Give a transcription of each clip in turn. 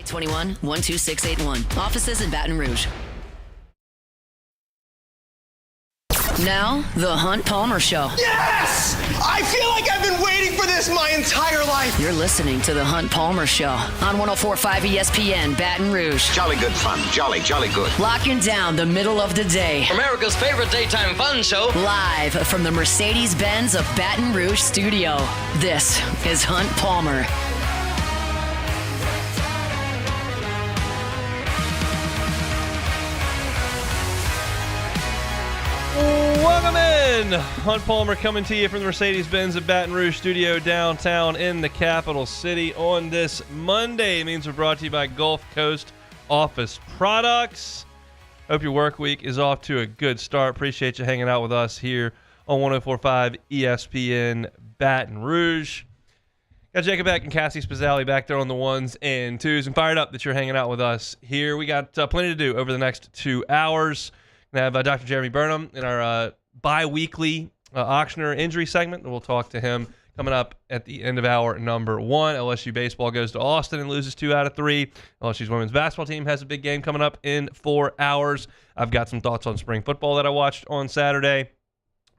821-12681. Offices in Baton Rouge. Now, the Hunt Palmer Show. Yes! I feel like I've been waiting for this my entire life. You're listening to the Hunt Palmer Show on 104.5 ESPN Baton Rouge. Jolly good fun. Jolly good. Locking down the middle of the day. America's favorite daytime fun show. Live from the Mercedes-Benz of Baton Rouge studio. This is Hunt Palmer. Welcome in. Hunt Palmer coming to you from the Mercedes-Benz of Baton Rouge studio downtown in the capital city on this Monday. It means we're brought to you by Gulf Coast Office Products. Hope your work week is off to a good start. Appreciate you hanging out with us here on 104.5 ESPN Baton Rouge. Got Jacob Beck and Cassie Spazzali back there on the ones and twos. I'm fired up that you're hanging out with us here. We got plenty to do over the next 2 hours. We have Dr. Jeremy Burnham in our bi-weekly auctioneer injury segment. We'll talk to him coming up at the end of hour number 1. LSU baseball goes to Austin and loses 2 out of 3. LSU's women's basketball team has a big game coming up in 4 hours. I've got some thoughts on spring football that I watched on Saturday.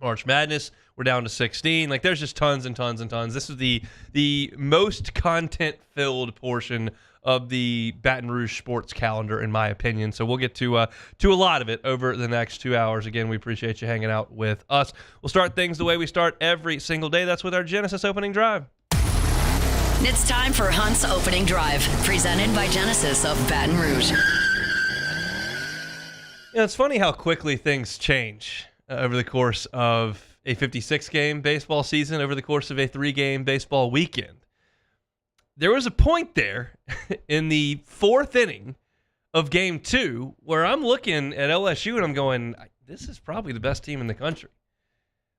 March Madness, we're down to 16. Like, there's just tons and tons and tons. This is the most content-filled portion of the Baton Rouge sports calendar, in my opinion. So we'll get to a lot of it over the next 2 hours. Again, we appreciate you hanging out with us. We'll start things the way we start every single day. That's with our Genesis opening drive. It's time for Hunt's opening drive, presented by Genesis of Baton Rouge. It's funny how quickly things change over the course of a 56-game baseball season, over the course of a 3-game baseball weekend. There was a point there in the 4th inning of Game 2 where I'm looking at LSU and I'm going, this is probably the best team in the country.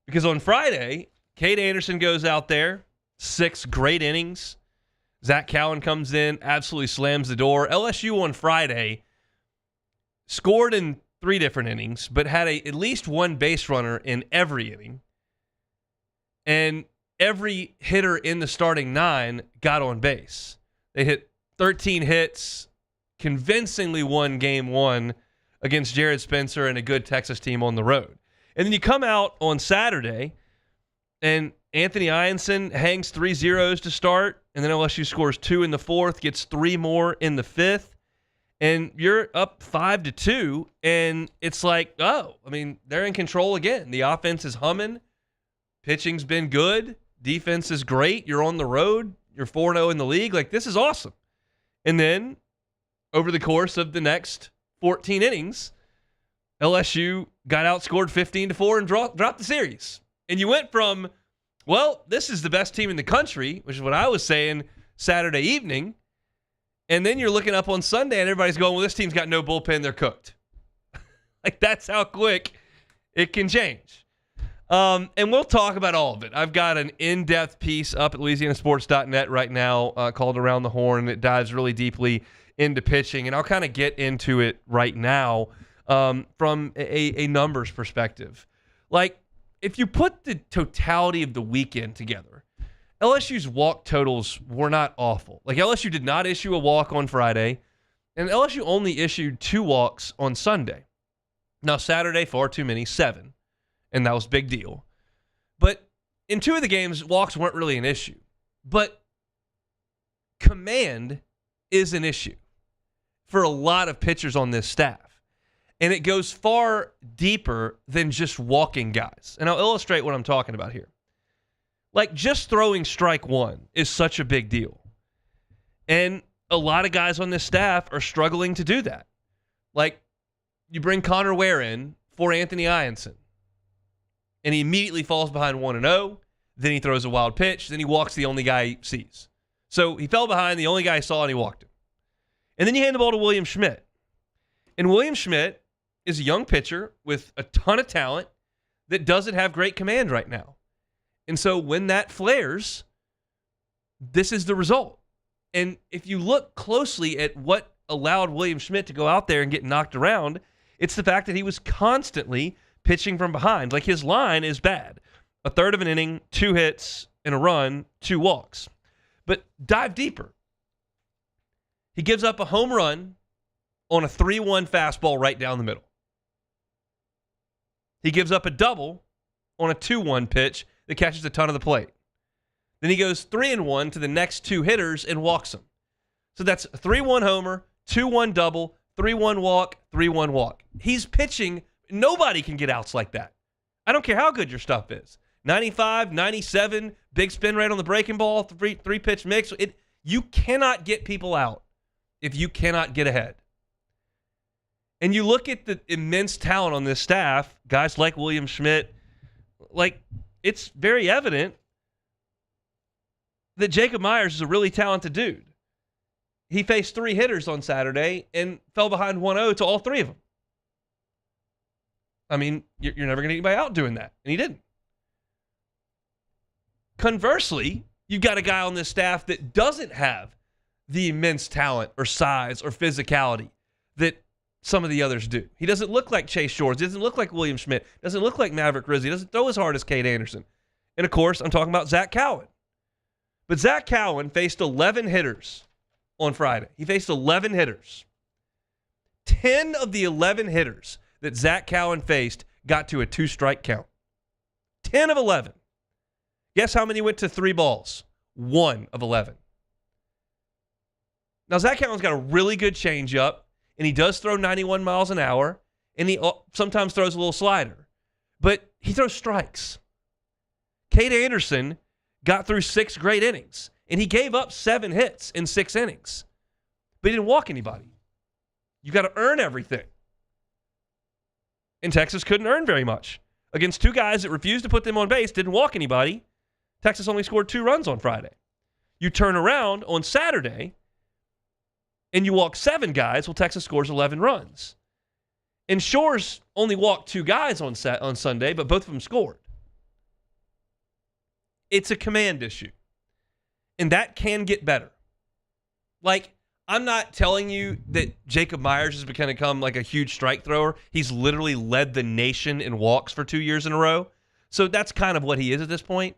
Because on Friday, Cade Anderson goes out there, 6 great innings. Zach Cowan comes in, absolutely slams the door. LSU on Friday scored in 3 different innings, but had at least one base runner in every inning. And every hitter in the starting 9 got on base. They hit 13 hits, convincingly won Game 1 against Jared Spencer and a good Texas team on the road. And then you come out on Saturday, and Anthony Ianson hangs 3 zeros to start, and then LSU scores 2 in the 4th, gets 3 more in the 5th, and you're up 5-2, and it's like, they're in control again. The offense is humming. Pitching's been good. Defense is great. You're on the road. You're 4-0 in the league. Like, this is awesome. And then over the course of the next 14 innings, LSU got outscored 15-4 and dropped the series. And you went from, this is the best team in the country, which is what I was saying Saturday evening. And then you're looking up on Sunday and everybody's going, this team's got no bullpen. They're cooked. Like, that's how quick it can change. And we'll talk about all of it. I've got an in-depth piece up at LouisianaSports.net right now called Around the Horn. It dives really deeply into pitching, and I'll kind of get into it right now from a numbers perspective. Like, if you put the totality of the weekend together, LSU's walk totals were not awful. Like, LSU did not issue a walk on Friday, and LSU only issued 2 walks on Sunday. Now, Saturday, far too many, 7. And that was a big deal. But in 2 of the games, walks weren't really an issue. But command is an issue for a lot of pitchers on this staff. And it goes far deeper than just walking guys. And I'll illustrate what I'm talking about here. Like, just throwing strike 1 is such a big deal. And a lot of guys on this staff are struggling to do that. Like, you bring Connor Ware in for Anthony Ianson. And he immediately falls behind 1-0. Then he throws a wild pitch. Then he walks the only guy he sees. So he fell behind the only guy he saw, and he walked him. And then you hand the ball to William Schmidt. And William Schmidt is a young pitcher with a ton of talent that doesn't have great command right now. And so when that flares, this is the result. And if you look closely at what allowed William Schmidt to go out there and get knocked around, it's the fact that he was constantly pitching from behind. Like, his line is bad. A third of an inning, 2 hits and a run, 2 walks. But dive deeper. He gives up a home run on a 3-1 fastball right down the middle. He gives up a double on a 2-1 pitch that catches a ton of the plate. Then he goes 3-1 to the next two hitters and walks them. So that's a 3-1 homer, 2-1 double, 3-1 walk, 3-1 walk. He's pitching. Nobody can get outs like that. I don't care how good your stuff is. 95, 97, big spin rate on the breaking ball, three-pitch mix. You cannot get people out if you cannot get ahead. And you look at the immense talent on this staff, guys like William Schmidt, it's very evident that Jacob Myers is a really talented dude. He faced 3 hitters on Saturday and fell behind 1-0 to all 3 of them. I mean, you're never going to get anybody out doing that, and he didn't. Conversely, you've got a guy on this staff that doesn't have the immense talent or size or physicality that some of the others do. He doesn't look like Chase Shores. He doesn't look like William Schmidt. Doesn't look like Maverick Rizzi. Doesn't throw as hard as Cade Anderson. And, of course, I'm talking about Zach Cowan. But Zach Cowan faced 11 hitters on Friday. He faced 11 hitters. 10 of the 11 hitters that Zach Cowan faced got to a 2-strike count. 10 of 11. Guess how many went to 3 balls? 1 of 11. Now, Zach Cowan's got a really good changeup, and he does throw 91 miles an hour, and he sometimes throws a little slider. But he throws strikes. Cade Anderson got through 6 great innings, and he gave up 7 hits in 6 innings. But he didn't walk anybody. You got to earn everything. And Texas couldn't earn very much. Against 2 guys that refused to put them on base, didn't walk anybody, Texas only scored 2 runs on Friday. You turn around on Saturday, and you walk 7 guys, well, Texas scores 11 runs. And Shores only walked 2 guys on Sunday, but both of them scored. It's a command issue. And that can get better. I'm not telling you that Jacob Myers is going to become like a huge strike thrower. He's literally led the nation in walks for 2 years in a row. So that's kind of what he is at this point.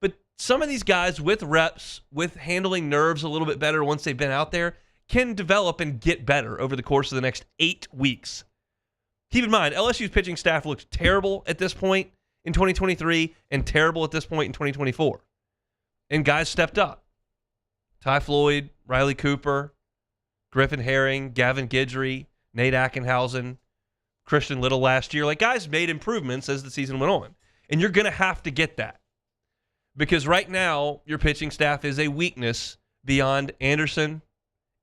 But some of these guys with reps, with handling nerves a little bit better once they've been out there, can develop and get better over the course of the next 8 weeks. Keep in mind, LSU's pitching staff looks terrible at this point in 2023 and terrible at this point in 2024. And guys stepped up. Ty Floyd, Riley Cooper, Griffin Herring, Gavin Guidry, Nate Ackenhausen, Christian Little last year. Guys made improvements as the season went on. And you're going to have to get that. Because right now, your pitching staff is a weakness beyond Anderson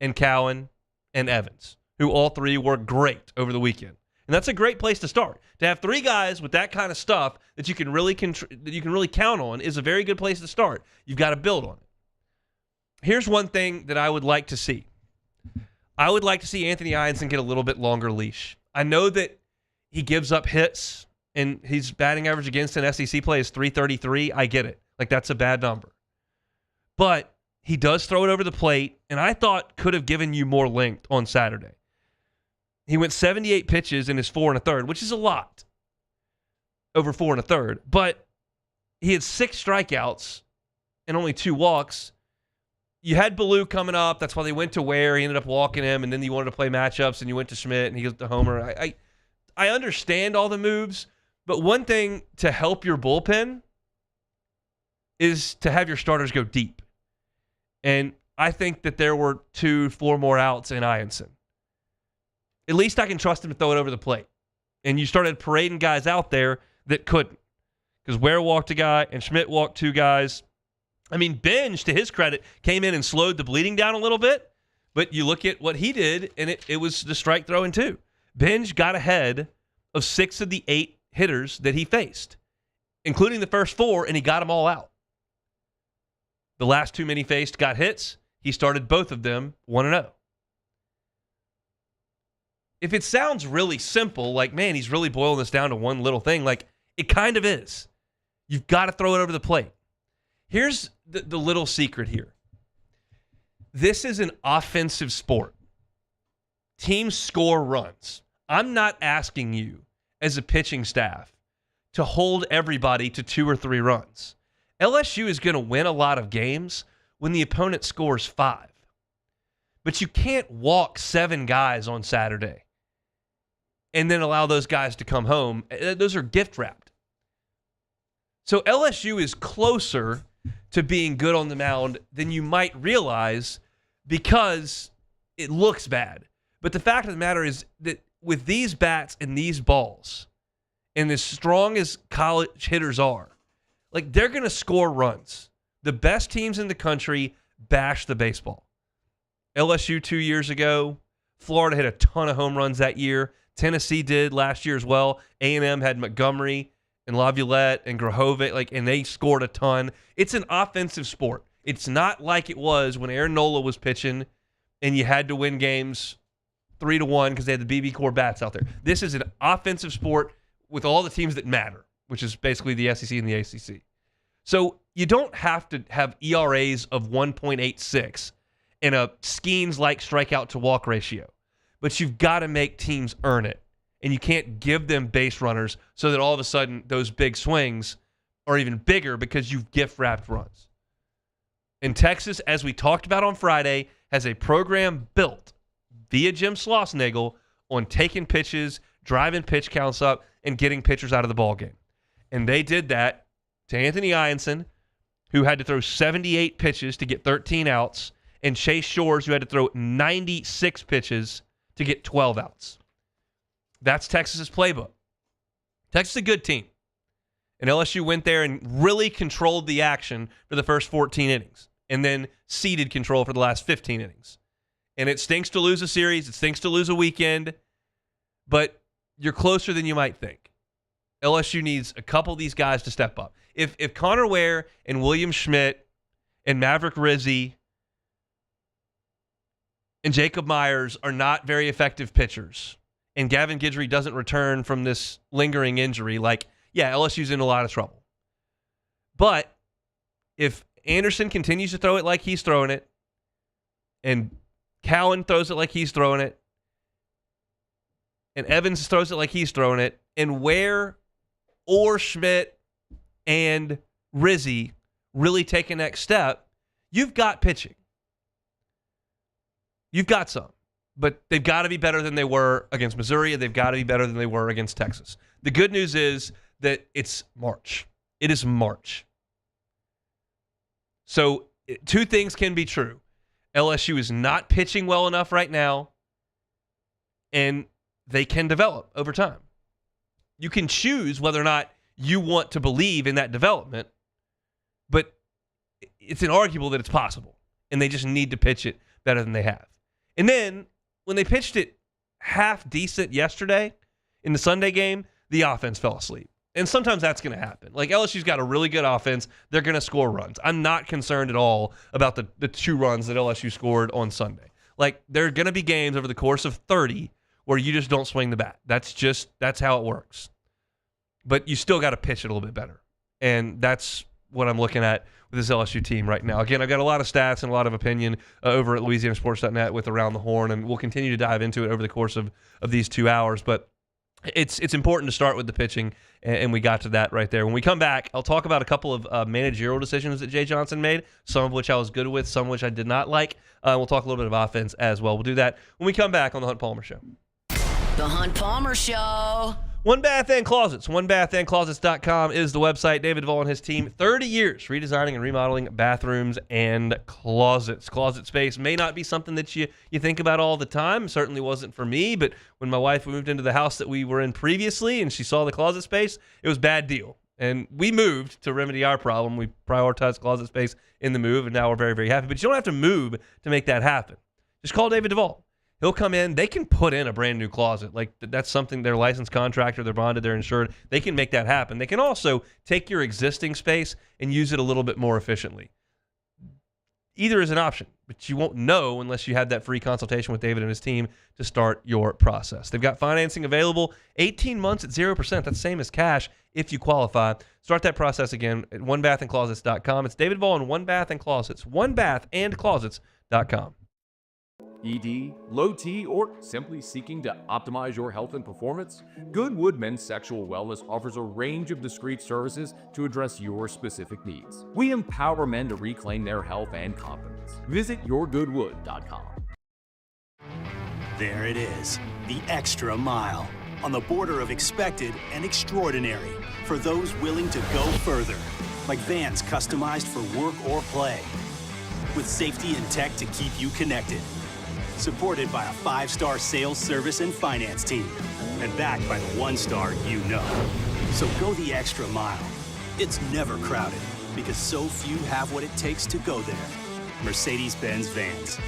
and Cowan and Evans, who all 3 were great over the weekend. And that's a great place to start. To have 3 guys with that kind of stuff that you can really count on is a very good place to start. You've got to build on it. Here's one thing that I would like to see. I would like to see Anthony Ianson get a little bit longer leash. I know that he gives up hits, and his batting average against an SEC play is .333. I get it. That's a bad number. But he does throw it over the plate, and I thought could have given you more length on Saturday. He went 78 pitches in his 4 1/3, which is a lot over 4 1/3. But he had 6 strikeouts and only 2 walks. You had Ballou coming up. That's why they went to Ware. He ended up walking him, and then you wanted to play matchups, and you went to Schmidt, and he goes to Homer. I understand all the moves, but one thing to help your bullpen is to have your starters go deep. And I think that there were 2-4 more outs in Ianson. At least I can trust him to throw it over the plate. And you started parading guys out there that couldn't. Because Ware walked a guy and Schmidt walked 2 guys. I mean, Benj, to his credit, came in and slowed the bleeding down a little bit. But you look at what he did, and it was the strike throwing too. Benj got ahead of 6 of the 8 hitters that he faced, including the first 4, and he got them all out. The last 2 men he faced got hits. He started both of them 1-0. If it sounds really simple, man, he's really boiling this down to one little thing, it kind of is. You've got to throw it over the plate. Here's the little secret here. This is an offensive sport. Teams score runs. I'm not asking you, as a pitching staff, to hold everybody to 2 or 3 runs. LSU is going to win a lot of games when the opponent scores 5. But you can't walk 7 guys on Saturday and then allow those guys to come home. Those are gift wrapped. So LSU is closer to being good on the mound than you might realize because it looks bad. But the fact of the matter is that with these bats and these balls, and as strong as college hitters are, like, they're going to score runs. The best teams in the country bash the baseball. LSU 2 years ago. Florida hit a ton of home runs that year. Tennessee did last year as well. A&M had Montgomery and Laviolette and Grahovic, and they scored a ton. It's an offensive sport. It's not like it was when Aaron Nola was pitching and you had to win games 3-1 because they had the BB core bats out there. This is an offensive sport with all the teams that matter, which is basically the SEC and the ACC. So you don't have to have ERAs of 1.86 and a Skeens-like strikeout to walk ratio, but you've got to make teams earn it. And you can't give them base runners so that all of a sudden those big swings are even bigger because you've gift-wrapped runs. And Texas, as we talked about on Friday, has a program built via Jim Schlossnagle on taking pitches, driving pitch counts up, and getting pitchers out of the ballgame. And they did that to Anthony Ianson, who had to throw 78 pitches to get 13 outs, and Chase Shores, who had to throw 96 pitches to get 12 outs. That's Texas's playbook. Texas is a good team. And LSU went there and really controlled the action for the first 14 innings and then ceded control for the last 15 innings. And it stinks to lose a series. It stinks to lose a weekend. But you're closer than you might think. LSU needs a couple of these guys to step up. If Connor Ware and William Schmidt and Maverick Rizzi and Jacob Myers are not very effective pitchers, and Gavin Guidry doesn't return from this lingering injury, LSU's in a lot of trouble. But if Anderson continues to throw it like he's throwing it, and Cowan throws it like he's throwing it, and Evans throws it like he's throwing it, and Ware or Schmidt and Rizzi really take a next step, you've got pitching. You've got some. But they've got to be better than they were against Missouri, and they've got to be better than they were against Texas. The good news is that it's March. It is March. So 2 things can be true. LSU is not pitching well enough right now, and they can develop over time. You can choose whether or not you want to believe in that development, but it's inarguable that it's possible, and they just need to pitch it better than they have. And then when they pitched it half decent yesterday in the Sunday game, the offense fell asleep. And sometimes that's going to happen. LSU's got a really good offense. They're going to score runs. I'm not concerned at all about the 2 runs that LSU scored on Sunday. There are going to be games over the course of 30 where you just don't swing the bat. That's how it works. But you still got to pitch it a little bit better. And that's what I'm looking at with this LSU team right now. Again, I've got a lot of stats and a lot of opinion over at LouisianaSports.net with Around the Horn, and we'll continue to dive into it over the course of these 2 hours. But it's important to start with the pitching, and we got to that right there. When we come back, I'll talk about a couple of managerial decisions that Jay Johnson made, some of which I was good with, some of which I did not like. We'll talk a little bit of offense as well. We'll do that when we come back on The Hunt Palmer Show. The Hunt Palmer Show. One Bath and Closets. OneBathAndClosets.com is the website. David Duvall and his team, 30 years redesigning and remodeling bathrooms and closets. Closet space may not be something that you think about all the time. Certainly wasn't for me, but when my wife moved into the house that we were in previously and she saw the closet space, it was a bad deal. And we moved to remedy our problem. We prioritized closet space in the move, and now we're very, very happy. But you don't have to move to make that happen. Just call David Duvall. He'll come in. They can put in a brand new closet. That's something, they're licensed contractor, they're bonded, they're insured. They can make that happen. They can also take your existing space and use it a little bit more efficiently. Either is an option, but you won't know unless you have that free consultation with David and his team to start your process. They've got financing available, 18 months at 0%. That's the same as cash if you qualify. Start that process again at OneBathAndClosets.com. It's David Vaughn, One Bath and Closets, OneBathAndClosets.com. ED, low T, or simply seeking to optimize your health and performance? Goodwood Men's Sexual Wellness offers a range of discreet services to address your specific needs. We empower men to reclaim their health and confidence. Visit yourgoodwood.com. There it is, the extra mile, on the border of expected and extraordinary for those willing to go further, like vans customized for work or play, with safety and tech to keep you connected. Supported by a 5-star sales, service, and finance team, and backed by the 1-star you know. So go the extra mile. It's never crowded, because so few have what it takes to go there. Mercedes-Benz Vans.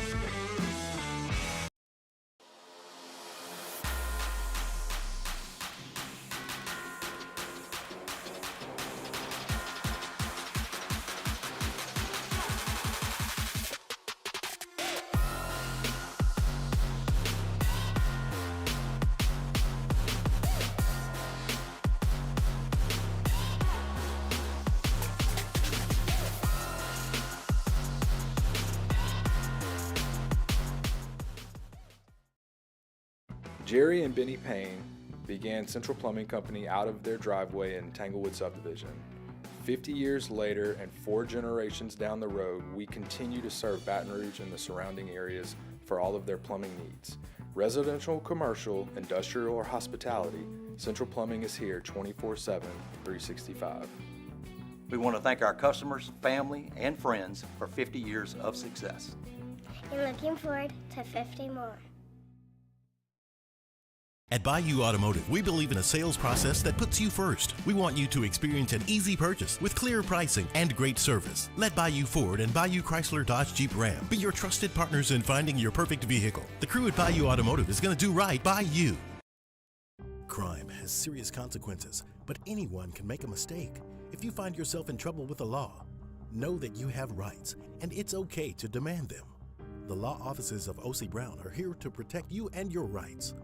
Jerry and Benny Payne began Central Plumbing Company out of their driveway in Tanglewood subdivision. 50 years later and 4 generations down the road, we continue to serve Baton Rouge and the surrounding areas for all of their plumbing needs. Residential, commercial, industrial, or hospitality, Central Plumbing is here 24/7, 365. We want to thank our customers, family, and friends for 50 years of success. And looking forward to 50 more. At Bayou Automotive, we believe in a sales process that puts you first. We want you to experience an easy purchase with clear pricing and great service. Let Bayou Ford and Bayou Chrysler Dodge Jeep Ram be your trusted partners in finding your perfect vehicle. The crew at Bayou Automotive is going to do right by you. Crime has serious consequences, but anyone can make a mistake. If you find yourself in trouble with the law, know that you have rights, and it's okay to demand them. The law offices of O.C. Brown are here to protect you and your rights.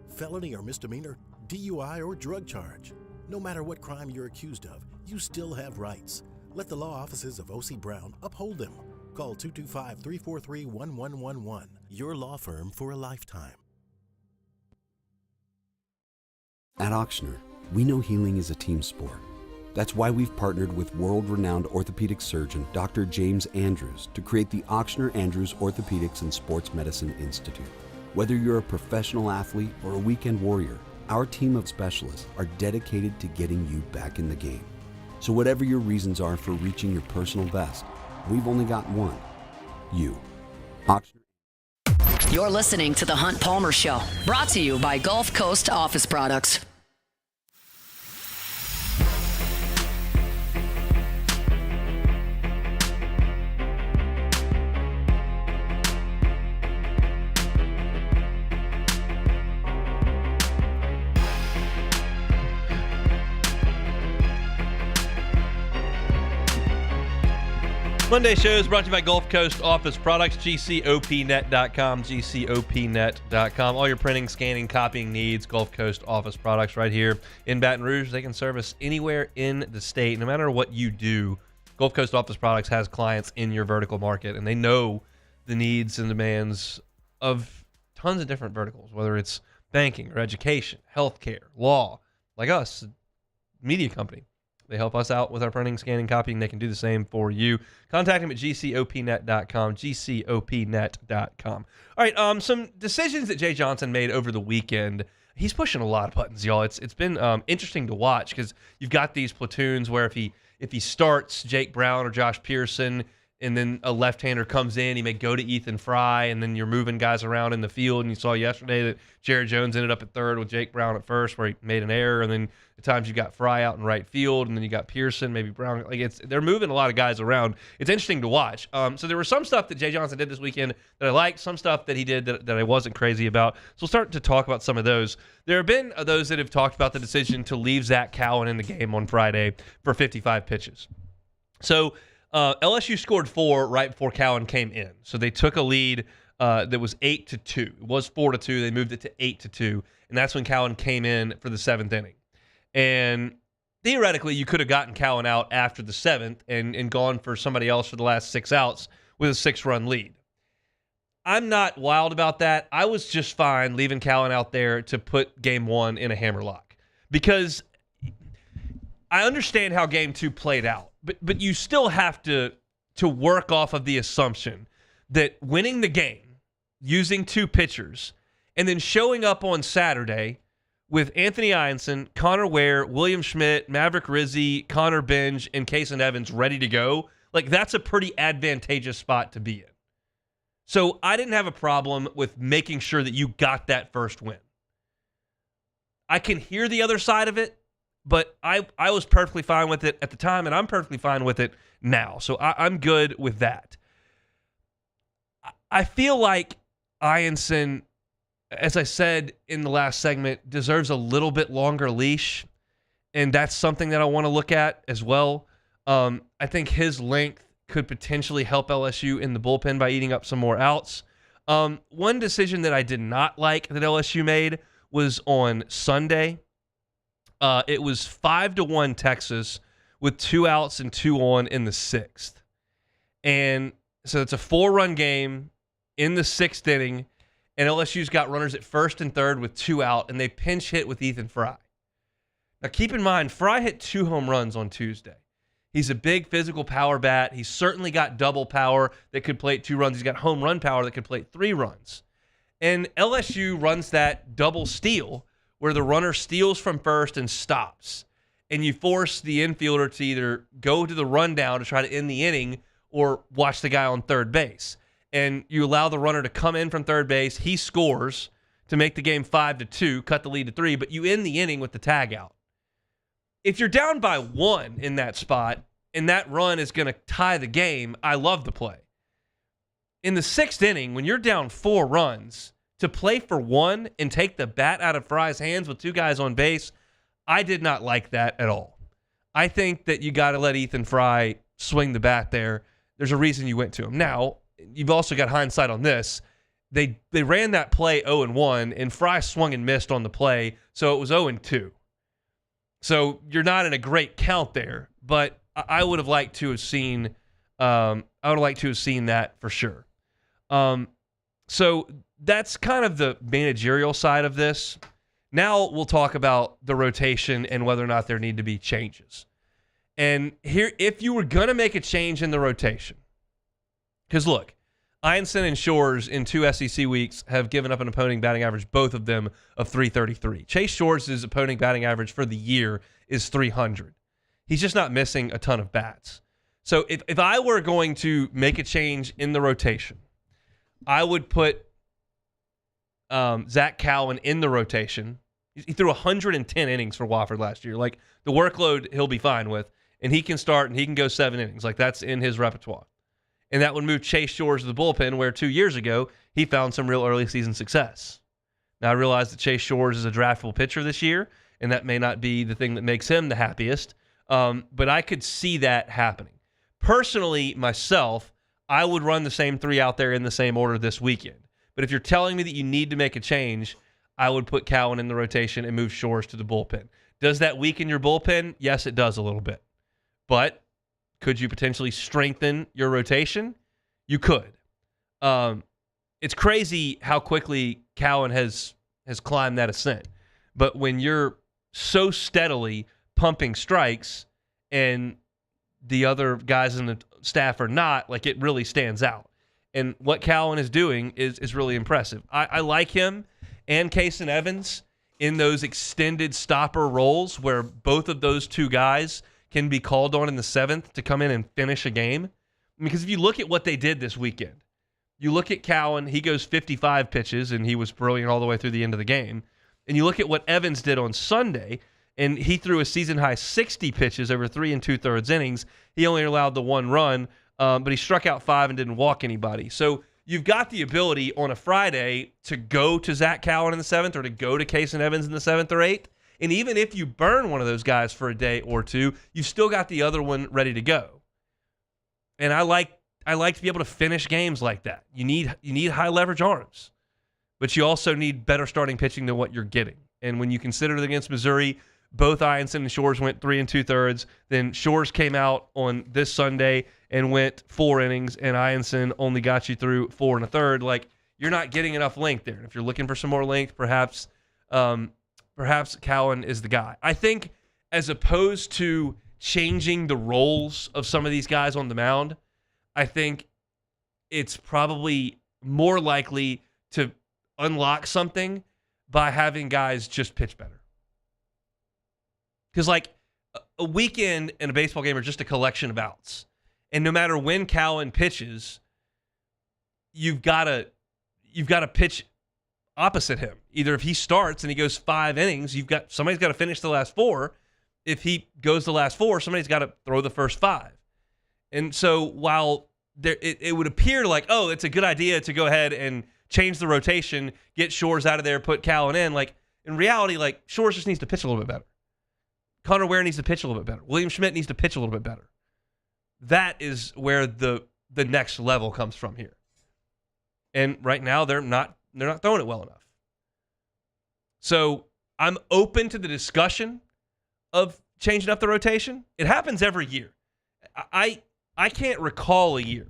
Felony or misdemeanor, DUI or drug charge. No matter what crime you're accused of, you still have rights. Let the law offices of O.C. Brown uphold them. Call 225-343-1111. Your law firm for a lifetime. At Auctioner, we know healing is a team sport. That's why we've partnered with world-renowned orthopedic surgeon Dr. James Andrews to create the Auctioner Andrews Orthopedics and Sports Medicine Institute. Whether you're a professional athlete or a weekend warrior, our team of specialists are dedicated to getting you back in the game. So whatever your reasons are for reaching your personal best, we've only got one: you. Auctioner. You're listening to The Hunt Palmer Show, brought to you by Gulf Coast Office Products. Monday show is brought to you by Gulf Coast Office Products, GCOPnet.com, GCOPnet.com. All your printing, scanning, copying needs, Gulf Coast Office Products right here in Baton Rouge. They can service anywhere in the state. No matter what you do, Gulf Coast Office Products has clients in your vertical market, and they know the needs and demands of tons of different verticals, whether it's banking or education, healthcare, law, like us, media company. They help us out with our printing, scanning, copying. They can do the same for you. Contact them at GCOPnet.com, GCOPnet.com. All right, some decisions that Jay Johnson made over the weekend. He's pushing a lot of buttons, y'all. It's been interesting to watch because you've got these platoons where if he starts Jake Brown or Josh Pearson and then a left-hander comes in, he may go to Ethan Fry, and then you're moving guys around in the field. And you saw yesterday that Jared Jones ended up at third with Jake Brown at first where he made an error, and then at times you got Fry out in right field, and then you got Pearson, maybe Brown. They're moving a lot of guys around. It's interesting to watch. So there was some stuff that Jay Johnson did this weekend that I liked, some stuff that he did that I wasn't crazy about. So we'll start to talk about some of those. There have been those that have talked about the decision to leave Zach Cowan in the game on Friday for 55 pitches. So LSU scored 4 right before Cowan came in. So they took a lead that was 8-2. It was 4-2. They moved it to 8-2, and that's when Cowan came in for the 7th inning. And theoretically, you could have gotten Cowan out after the 7th and gone for somebody else for the last 6 outs with a 6-run lead. I'm not wild about that. I was just fine leaving Cowan out there to put Game 1 in a hammerlock because I understand how Game 2 played out, but you still have to work off of the assumption that winning the game using 2 pitchers and then showing up on Saturday with Anthony Ianson, Connor Ware, William Schmidt, Maverick Rizzi, Connor Binge, and Kason Evans ready to go, like that's a pretty advantageous spot to be in. So I didn't have a problem with making sure that you got that first win. I can hear the other side of it, but I was perfectly fine with it at the time, and I'm perfectly fine with it now. So I'm good with that. I feel like Ianson, as I said in the last segment, deserves a little bit longer leash, and that's something that I want to look at as well. I think his length could potentially help LSU in the bullpen by eating up some more outs. One decision that I did not like that LSU made was on Sunday. It was 5-1 Texas with 2 outs and 2 on in the 6th. And so it's a 4-run game in the 6th inning, and LSU's got runners at first and third with 2 out, and they pinch hit with Ethan Fry. Now keep in mind, Fry hit 2 home runs on Tuesday. He's a big physical power bat. He's certainly got double power that could plate 2 runs. He's got home run power that could plate 3 runs. And LSU runs that double steal where the runner steals from first and stops. And you force the infielder to either go to the rundown to try to end the inning or watch the guy on third base. And you allow the runner to come in from third base. He scores to make the game 5-2, cut the lead to 3, but you end the inning with the tag out. If you're down by 1 in that spot and that run is going to tie the game, I love the play. In the 6th inning, when you're down 4 runs, to play for 1 and take the bat out of Fry's hands with 2 guys on base, I did not like that at all. I think that you got to let Ethan Fry swing the bat there. There's a reason you went to him. Now, you've also got hindsight on this. They ran that play 0-1, and Fry swung and missed on the play, so it was 0-2. So you're not in a great count there, but I would have liked to have seen that for sure. So that's kind of the managerial side of this. Now we'll talk about the rotation and whether or not there need to be changes. And here, if you were going to make a change in the rotation, because look, Ianson and Shores in 2 SEC weeks have given up an opponent batting average, both of them, of .333. Chase Shores' opponent batting average for the year is .300. He's just not missing a ton of bats. So if I were going to make a change in the rotation, I would put Zach Cowan in the rotation. He threw 110 innings for Wofford last year. Like, the workload he'll be fine with, and he can start and he can go 7 innings. Like, that's in his repertoire. And that would move Chase Shores to the bullpen, where 2 years ago he found some real early season success. Now, I realize that Chase Shores is a draftable pitcher this year, and that may not be the thing that makes him the happiest, but I could see that happening. Personally, myself, I would run the same 3 out there in the same order this weekend. But if you're telling me that you need to make a change, I would put Cowan in the rotation and move Shores to the bullpen. Does that weaken your bullpen? Yes, it does a little bit. But could you potentially strengthen your rotation? You could. It's crazy how quickly Cowan has climbed that ascent. But when you're so steadily pumping strikes and the other guys in the staff are not, like, it really stands out. And what Cowan is doing is really impressive. I like him and Kason Evans in those extended stopper roles where both of those 2 guys can be called on in the 7th to come in and finish a game. Because if you look at what they did this weekend, you look at Cowan, he goes 55 pitches, and he was brilliant all the way through the end of the game. And you look at what Evans did on Sunday, and he threw a season-high 60 pitches over 3 2/3 innings. He only allowed the 1 run, but he struck out 5 and didn't walk anybody. So you've got the ability on a Friday to go to Zach Cowan in the 7th or to go to Kason Evans in the 7th or 8th. And even if you burn one of those guys for a day or 2, you've still got the other one ready to go. And I like to be able to finish games like that. You need high leverage arms, but you also need better starting pitching than what you're getting. And when you consider it against Missouri, both Ianson and Shores went 3 2/3. Then Shores came out on this Sunday and went 4 innings, and Ianson only got you through 4 1/3. Like, you're not getting enough length there. And if you're looking for some more length, perhaps Cowan is the guy. I think, as opposed to changing the roles of some of these guys on the mound, I think it's probably more likely to unlock something by having guys just pitch better. Because, like, a weekend and a baseball game are just a collection of outs. And no matter when Cowan pitches, you've got to pitch opposite him. Either if he starts and he goes 5 innings, somebody's got to finish the last 4. If he goes the last 4, somebody's got to throw the first 5. And so while it would appear like, oh, it's a good idea to go ahead and change the rotation, get Shores out of there, put Cowan in, like, in reality, like, Shores just needs to pitch a little bit better. Connor Ware needs to pitch a little bit better. William Schmidt needs to pitch a little bit better. That is where the next level comes from here. And right now they're not throwing it well enough. So I'm open to the discussion of changing up the rotation. It happens every year. I can't recall a year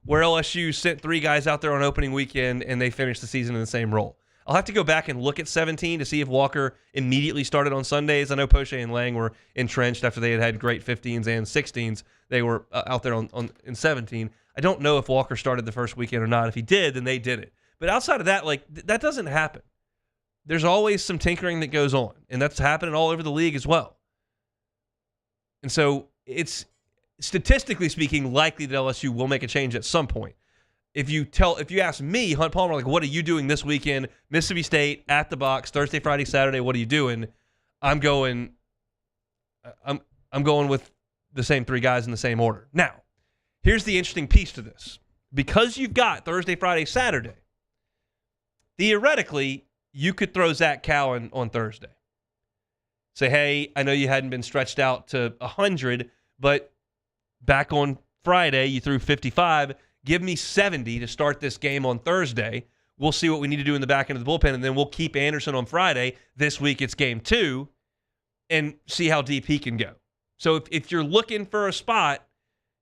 where LSU sent 3 guys out there on opening weekend and they finished the season in the same role. I'll have to go back and look at 17 to see if Walker immediately started on Sundays. I know Poche and Lang were entrenched after they had great 15s and 16s. They were out there in 17. I don't know if Walker started the first weekend or not. If he did, then they did it. But outside of that, like, that doesn't happen. There's always some tinkering that goes on, and that's happening all over the league as well. And so it's, statistically speaking, likely that LSU will make a change at some point. If you ask me, Hunt Palmer, like, what are you doing this weekend? Mississippi State at the box, Thursday, Friday, Saturday. What are you doing? I'm going with the same 3 guys in the same order. Now, here's the interesting piece to this. Because you've got Thursday, Friday, Saturday, theoretically, you could throw Zach Cowan on Thursday. Say, hey, I know you hadn't been stretched out to 100, but back on Friday, you threw 55. Give me 70 to start this game on Thursday. We'll see what we need to do in the back end of the bullpen, and then we'll keep Anderson on Friday. This week it's game 2, and see how deep he can go. So if you're looking for a spot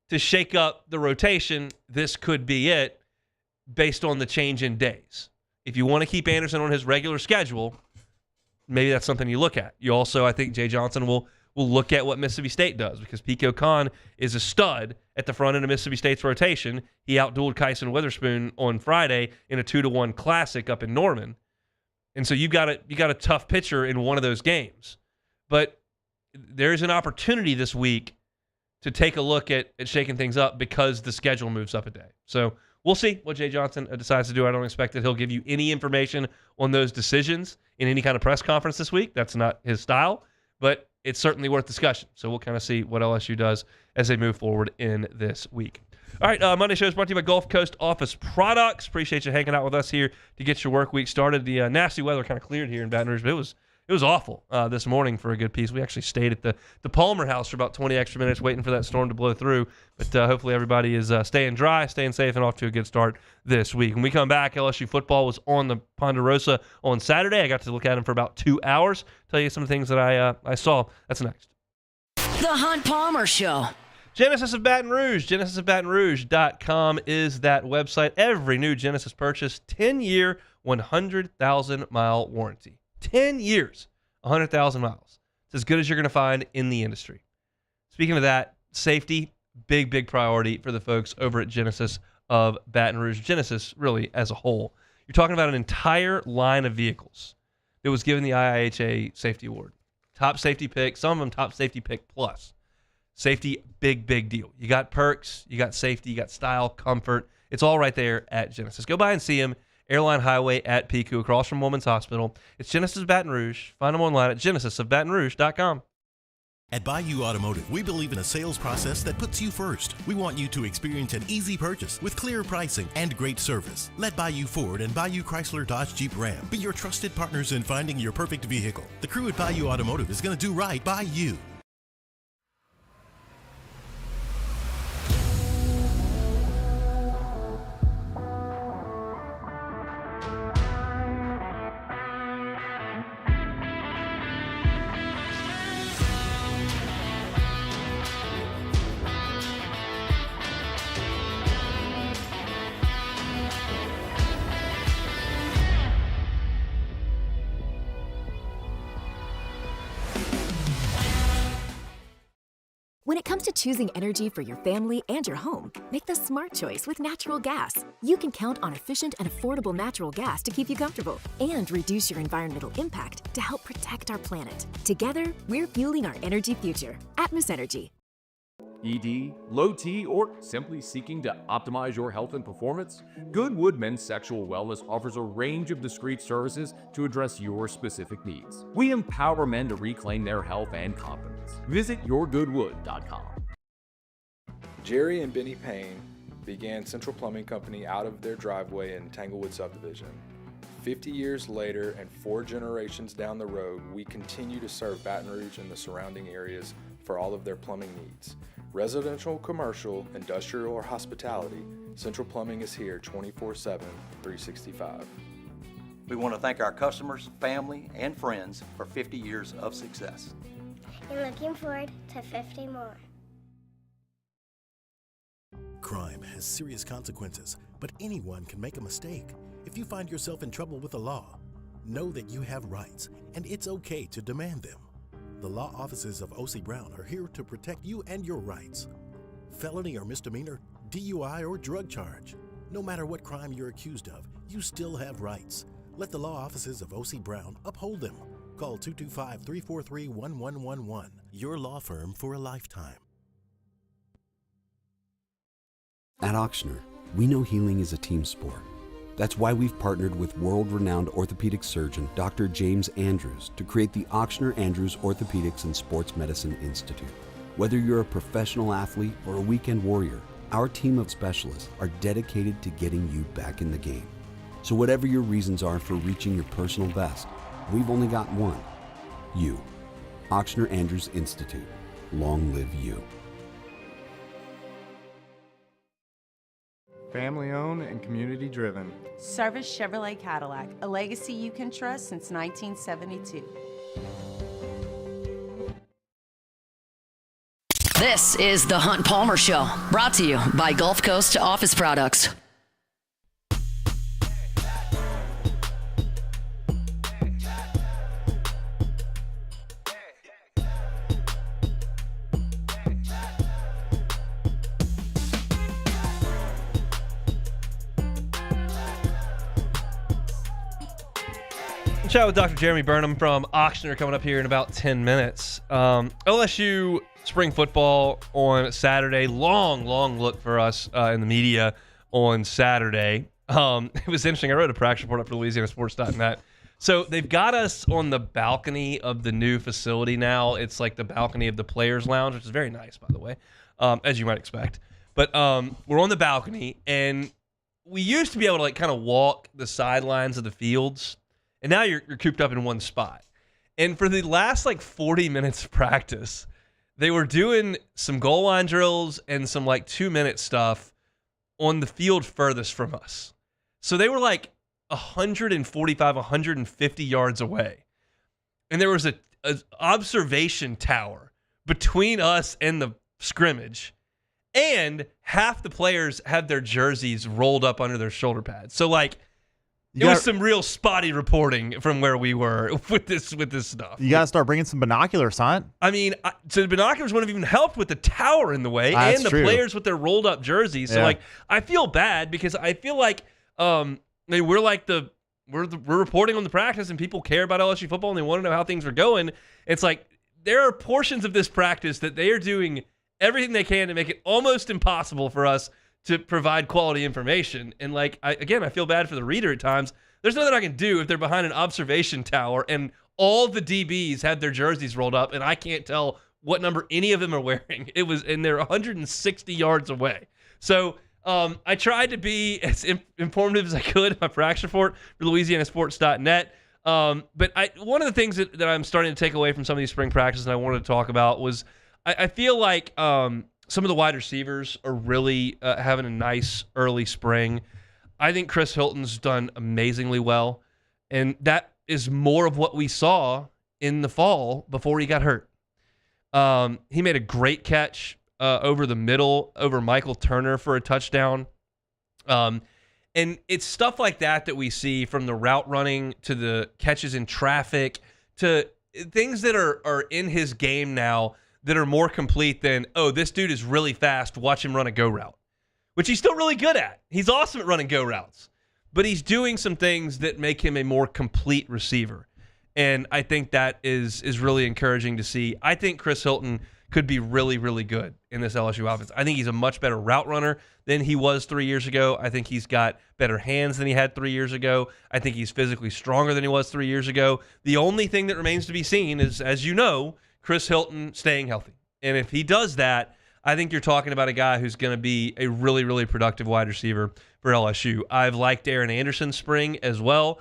to shake up the rotation, this could be it based on the change in days. If you want to keep Anderson on his regular schedule, maybe that's something you look at. You also, I think Jay Johnson will look at what Mississippi State does, because Pico Khan is a stud at the front end of Mississippi State's rotation. He outdueled Kyson Witherspoon on Friday in a 2-1 classic up in Norman. And so you got a tough pitcher in one of those games. But there's an opportunity this week to take a look at shaking things up because the schedule moves up a day. So we'll see what Jay Johnson decides to do. I don't expect that he'll give you any information on those decisions in any kind of press conference this week. That's not his style. But it's certainly worth discussion. So we'll kind of see what LSU does as they move forward in this week. All right, Monday show is brought to you by Gulf Coast Office Products. Appreciate you hanging out with us here to get your work week started. The nasty weather kind of cleared here in Baton Rouge, but it was awful this morning for a good piece. We actually stayed at the Palmer House for about 20 extra minutes waiting for that storm to blow through. But hopefully everybody is staying dry, staying safe, and off to a good start this week. When we come back, LSU football was on the Ponderosa on Saturday. I got to look at them for about 2 hours. Tell you some things that I saw. That's next. The Hunt Palmer Show. Genesis of Baton Rouge. GenesisofBatonRouge.com is that website. Every new Genesis purchase, 10-year, 100,000-mile warranty. 10 years, 100,000 miles. It's as good as you're going to find in the industry. Speaking of that, safety, big priority for the folks over at Genesis of Baton Rouge. Genesis, really, as a whole. You're talking about an entire line of vehicles that was given the IIHA Safety Award. Top safety pick, some of them top safety pick plus. Safety, big deal. You got perks, you got safety, you got style, comfort. It's all right there at Genesis. Go by and see them. Airline Highway at Pico, across from Women's Hospital. It's Genesis of Baton Rouge. Find them online at genesisofbatonrouge.com. At Bayou Automotive, we believe in a sales process that puts you first. We want you to experience an easy purchase with clear pricing and great service. Let Bayou Ford and Bayou Chrysler Dodge Jeep Ram be your trusted partners in finding your perfect vehicle. The crew at Bayou Automotive is going to do right by you. When it comes to choosing energy for your family and your home, make the smart choice with natural gas. You can count on efficient and affordable natural gas to keep you comfortable and reduce your environmental impact to help protect our planet. Together, we're fueling our energy future. Atmos Energy. ED, low T, or simply seeking to optimize your health and performance? Goodwood Men's Sexual Wellness offers a range of discreet services to address your specific needs. We empower men to reclaim their health and confidence. Visit yourgoodwood.com. Jerry and Benny Payne began Central Plumbing Company out of their driveway in Tanglewood subdivision. 50 years later and 4 generations down the road, we continue to serve Baton Rouge and the surrounding areas for all of their plumbing needs. Residential, commercial, industrial, or hospitality, Central Plumbing is here 24/7, 365. We want to thank our customers, family, and friends for 50 years of success. And looking forward to 50 more. Crime has serious consequences, but anyone can make a mistake. If you find yourself in trouble with the law, know that you have rights, and it's okay to demand them. The law offices of O.C. Brown are here to protect you and your rights. Felony or misdemeanor, DUI or drug charge. No matter what crime you're accused of, you still have rights. Let the law offices of O.C. Brown uphold them. Call 225-343-1111. Your law firm for a lifetime. At Auctioner, we know healing is a team sport. That's why we've partnered with world-renowned orthopedic surgeon Dr. James Andrews to create the Auctioner Andrews Orthopedics and Sports Medicine Institute. Whether you're a professional athlete or a weekend warrior, our team of specialists are dedicated to getting you back in the game. So whatever your reasons are for reaching your personal best, we've only got one: you. Auctioner Andrews Institute. Long live you. Family owned and community driven. Service Chevrolet Cadillac, a legacy you can trust since 1972. This is the Hunt Palmer Show, brought to you by Gulf Coast Office Products. Chat with Dr. Jeremy Burnham from Auctioner coming up here in about 10 minutes. LSU spring football on Saturday. Long look for us in the media on Saturday. It was interesting. I wrote a practice report up for LouisianaSports.net. So they've got us on the balcony of the new facility now. It's like the balcony of the Players Lounge, which is very nice, by the way, as you might expect. But we're on the balcony, and we used to be able to like kind of walk the sidelines of the fields. And now you're cooped up in one spot. And for the last like 40 minutes of practice, they were doing some goal line drills and some like 2-minute stuff on the field furthest from us. So they were like 145, 150 yards away. And there was a observation tower between us and the scrimmage. And half the players had their jerseys rolled up under their shoulder pads. So like, it was some real spotty reporting from where we were with this stuff. You got to start bringing some binoculars, son. I mean, so the binoculars wouldn't have even helped with the tower in the way and the players with their rolled up jerseys. So like, I feel bad because I feel like we're like we're reporting on the practice and people care about LSU football and they want to know how things are going. It's like there are portions of this practice that they are doing everything they can to make it almost impossible for us to provide quality information. And like, I feel bad for the reader at times. There's nothing I can do if they're behind an observation tower and all the DBs had their jerseys rolled up and I can't tell what number any of them are wearing. And they're 160 yards away. So I tried to be as informative as I could in my practice report for LouisianaSports.net. But one of the things that I'm starting to take away from some of these spring practices and I wanted to talk about was I feel like some of the wide receivers are really having a nice early spring. I think Chris Hilton's done amazingly well, and that is more of what we saw in the fall before he got hurt. He made a great catch over the middle over Michael Turner for a touchdown. And it's stuff like that we see, from the route running to the catches in traffic to things that are in his game now that are more complete than, oh, this dude is really fast, watch him run a go route, which he's still really good at. He's awesome at running go routes, but he's doing some things that make him a more complete receiver. And I think that is really encouraging to see. I think Chris Hilton could be really, really good in this LSU offense. I think he's a much better route runner than he was 3 years ago. I think he's got better hands than he had 3 years ago. I think he's physically stronger than he was 3 years ago. The only thing that remains to be seen is, as you know, Chris Hilton staying healthy. And if he does that, I think you're talking about a guy who's going to be a really, really productive wide receiver for LSU. I've liked Aaron Anderson's spring as well.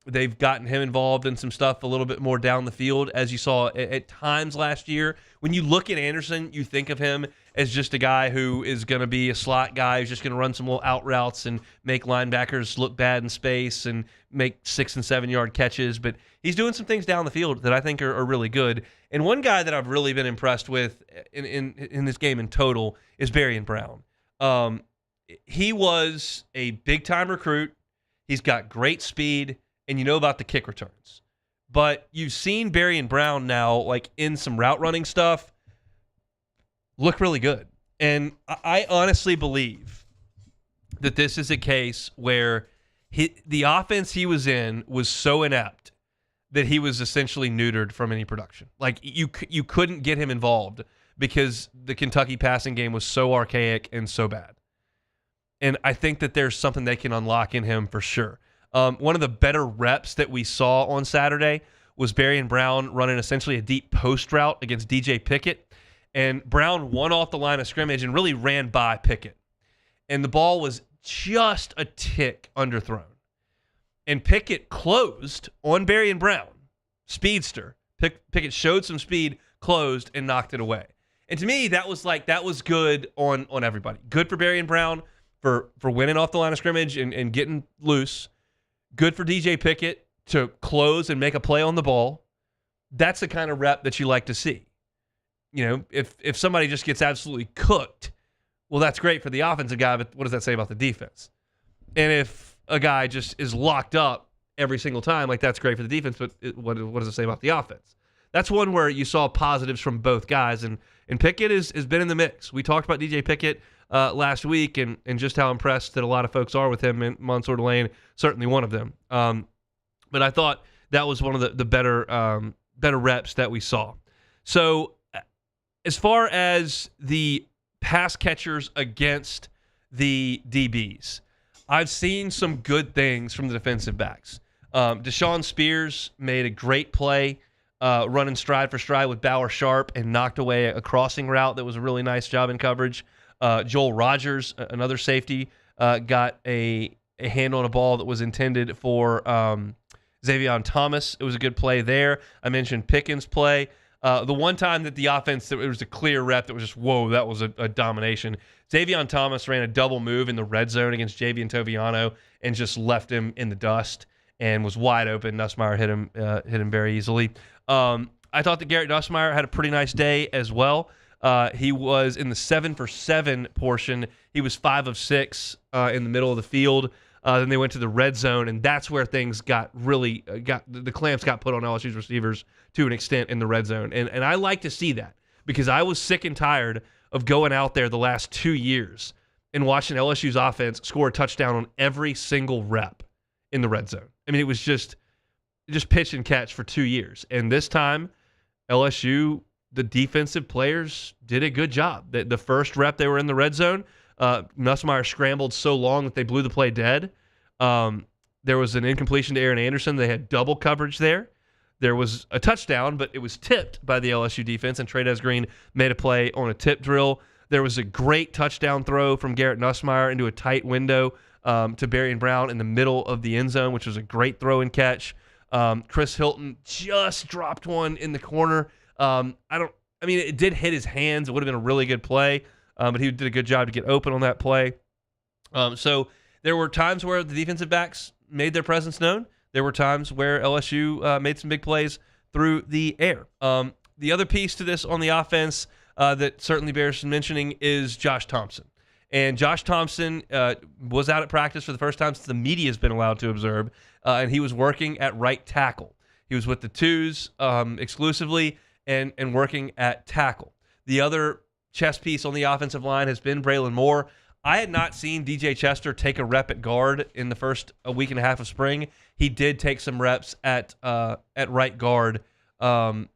They've gotten him involved in some stuff a little bit more down the field, as you saw at times last year. When you look at Anderson, you think of him as just a guy who is going to be a slot guy who's just going to run some little out routes and make linebackers look bad in space and make 6 and 7 yard catches. But he's doing some things down the field that I think are really good. And one guy that I've really been impressed with in this game in total is Berrien Brown. He was a big-time recruit. He's got great speed, and you know about the kick returns. But you've seen Berrien Brown now, like in some route running stuff, look really good. And I honestly believe that this is a case where the offense he was in was so inept that he was essentially neutered from any production. Like you couldn't get him involved because the Kentucky passing game was so archaic and so bad. And I think that there's something they can unlock in him for sure. One of the better reps that we saw on Saturday was Berrien Brown running essentially a deep post route against DJ Pickett. And Brown won off the line of scrimmage and really ran by Pickett. And the ball was just a tick underthrown. And Pickett closed on Berrien Brown, speedster. Pickett showed some speed, closed, and knocked it away. And to me, that was good on everybody. Good for Berrien Brown for winning off the line of scrimmage and getting loose. Good for DJ Pickett to close and make a play on the ball. That's the kind of rep that you like to see. You know, if somebody just gets absolutely cooked, well, that's great for the offensive guy, but what does that say about the defense? And if a guy just is locked up every single time, like that's great for the defense, but what does it say about the offense? That's one where you saw positives from both guys, and Pickett has been in the mix. We talked about DJ Pickett last week and just how impressed that a lot of folks are with him, and Mansour Delane, certainly one of them. But I thought that was one of the better reps that we saw. So as far as the pass catchers against the DBs, I've seen some good things from the defensive backs. Deshaun Spears made a great play running stride for stride with Bauer Sharp and knocked away a crossing route that was a really nice job in coverage. Joel Rogers, another safety, got a hand on a ball that was intended for Xavier Thomas. It was a good play there. I mentioned Pickens' play. The one time that the offense, it was a clear rep that was just, whoa, that was a domination. Xavier Thomas ran a double move in the red zone against Javian Toviano and just left him in the dust and was wide open. Nussmeier hit him very easily. I thought that Garrett Nussmeier had a pretty nice day as well. He was in the 7 for 7 portion. He was 5 of 6 in the middle of the field. Then they went to the red zone, and that's where things got the clamps got put on LSU's receivers to an extent in the red zone. And I like to see that because I was sick and tired of going out there the last 2 years and watching LSU's offense score a touchdown on every single rep in the red zone. I mean, it was just pitch and catch for 2 years. And this time, LSU, the defensive players did a good job. The first rep they were in the red zone, Nussmeier scrambled so long that they blew the play dead. There was an incompletion to Aaron Anderson. They had double coverage there. There was a touchdown, but it was tipped by the LSU defense, and Trey Green made a play on a tip drill. There was a great touchdown throw from Garrett Nussmeier into a tight window to Berrien Brown in the middle of the end zone, which was a great throw and catch. Chris Hilton just dropped one in the corner. It did hit his hands. It would have been a really good play, but he did a good job to get open on that play. So there were times where the defensive backs made their presence known. There were times where LSU made some big plays through the air. The other piece to this on the offense that certainly bears mentioning is Josh Thompson. And Josh Thompson was out at practice for the first time since the media has been allowed to observe, and he was working at right tackle. He was with the twos exclusively, and working at tackle. The other chess piece on the offensive line has been Braylon Moore. I had not seen DJ Chester take a rep at guard in the first week and a half of spring. He did take some reps at right guard for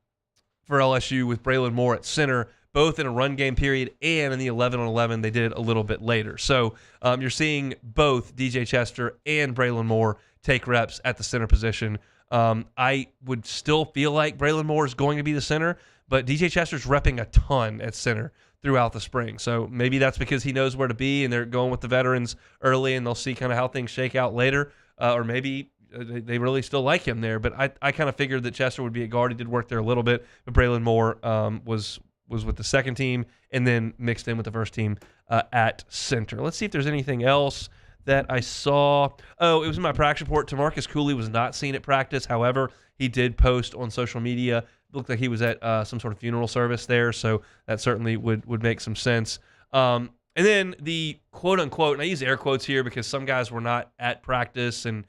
LSU with Braylon Moore at center, both in a run game period and in the 11-on-11. They did it a little bit later. So you're seeing both DJ Chester and Braylon Moore take reps at the center position. I would still feel like Braylon Moore is going to be the center, but DJ Chester's repping a ton at center throughout the spring. So maybe that's because he knows where to be and they're going with the veterans early and they'll see kind of how things shake out later. Or maybe they really still like him there. But I kind of figured that Chester would be a guard. He did work there a little bit, but Braylon Moore was with the second team and then mixed in with the first team at center. Let's see if there's anything else that I saw. Oh, it was in my practice report. Tamarcus Cooley was not seen at practice. However, he did post on social media. It looked like he was at some sort of funeral service there, so that certainly would make some sense. And then the quote-unquote, and I use air quotes here because some guys were not at practice, and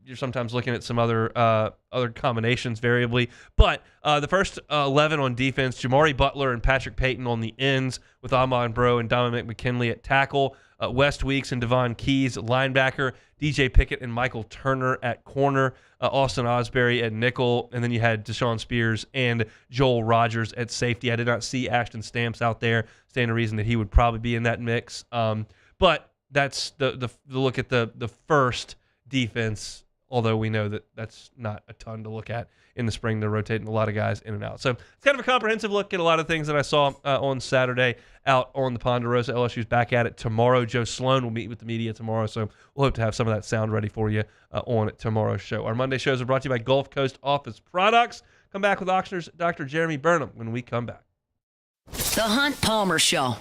you're sometimes looking at some other combinations variably. But the first 11 on defense, Jamari Butler and Patrick Payton on the ends with Ahmad Bro and Dominic McKinley at tackle. West Weeks and Devon Keys at linebacker, DJ Pickett and Michael Turner at corner, Austin Osbury at nickel, and then you had Deshaun Spears and Joel Rogers at safety. I did not see Ashton Stamps out there, standing to reason that he would probably be in that mix. But that's the look at the first defense, although we know that that's not a ton to look at in the spring. They're rotating a lot of guys in and out. So it's kind of a comprehensive look at a lot of things that I saw on Saturday out on the Ponderosa. LSU's back at it tomorrow. Joe Sloan will meet with the media tomorrow, so we'll hope to have some of that sound ready for you on tomorrow's show. Our Monday shows are brought to you by Gulf Coast Office Products. Come back with Auctioneer's Dr. Jeremy Burnham when we come back. The Hunt Palmer Show.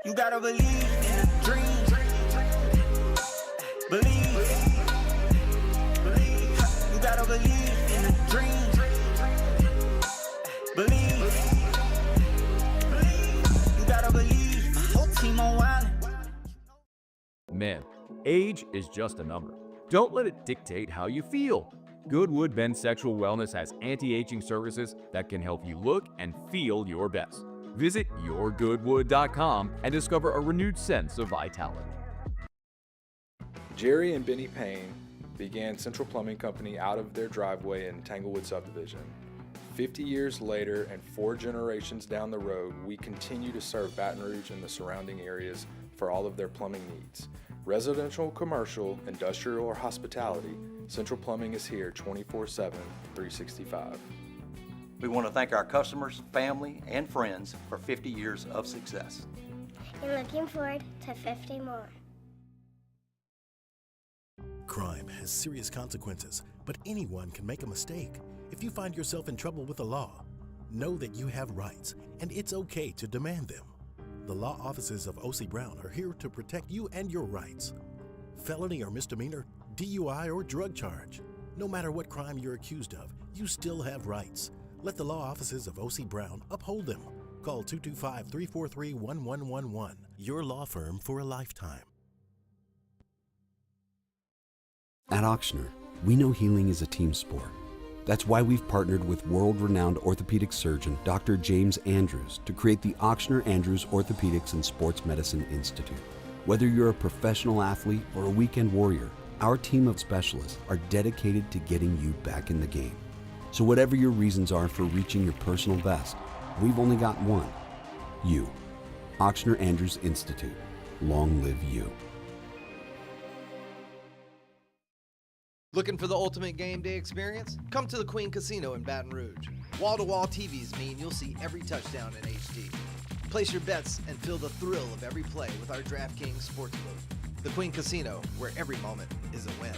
You gotta believe in a dream. Believe. You gotta believe in a dream. Believe. You gotta believe. My whole team on wildin'. Man, age is just a number. Don't let it dictate how you feel. Goodwood Men's Sexual Wellness has anti-aging services that can help you look and feel your best. Visit yourgoodwood.com and discover a renewed sense of vitality. Jerry and Benny Payne began Central Plumbing Company out of their driveway in Tanglewood subdivision. 50 years later and 4 generations down the road, we continue to serve Baton Rouge and the surrounding areas for all of their plumbing needs. Residential, commercial, industrial, or hospitality, Central Plumbing is here 24/7, 365. We want to thank our customers, family, and friends for 50 years of success. And looking forward to 50 more. Crime has serious consequences, but anyone can make a mistake. If you find yourself in trouble with the law, know that you have rights, and it's okay to demand them. The law offices of O.C. Brown are here to protect you and your rights. Felony or misdemeanor, DUI or drug charge. No matter what crime you're accused of, you still have rights. Let the law offices of O.C. Brown uphold them. Call 225-343-1111. Your law firm for a lifetime. At Auctioneer, we know healing is a team sport. That's why we've partnered with world-renowned orthopedic surgeon Dr. James Andrews to create the Auctioneer Andrews Orthopedics and Sports Medicine Institute. Whether you're a professional athlete or a weekend warrior, our team of specialists are dedicated to getting you back in the game. So whatever your reasons are for reaching your personal best, we've only got one. You. Auctioneer Andrews Institute. Long live you. Looking for the ultimate game day experience? Come to the Queen Casino in Baton Rouge. Wall-to-wall TVs mean you'll see every touchdown in HD. Place your bets and feel the thrill of every play with our DraftKings Sportsbook. The Queen Casino, where every moment is a win.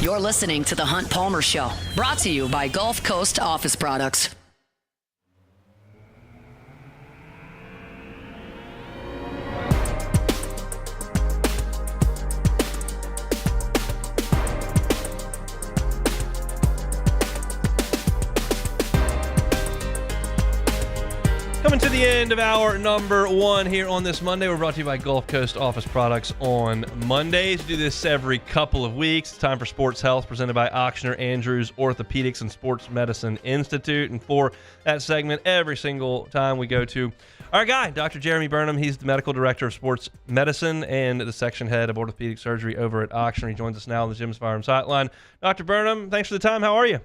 You're listening to The Hunt Palmer Show, brought to you by Gulf Coast Office Products. Coming to the end of hour number 1 here on this Monday. We're brought to you by Gulf Coast Office Products on Mondays. We do this every couple of weeks. It's time for Sports Health, presented by Auctioner Andrews Orthopedics and Sports Medicine Institute. And for that segment, every single time we go to our guy, Dr. Jeremy Burnham. He's the medical director of sports medicine and the section head of orthopedic surgery over at Auctioner. He joins us now on the Jim's Firearms Hotline. Dr. Burnham, thanks for the time. How are you?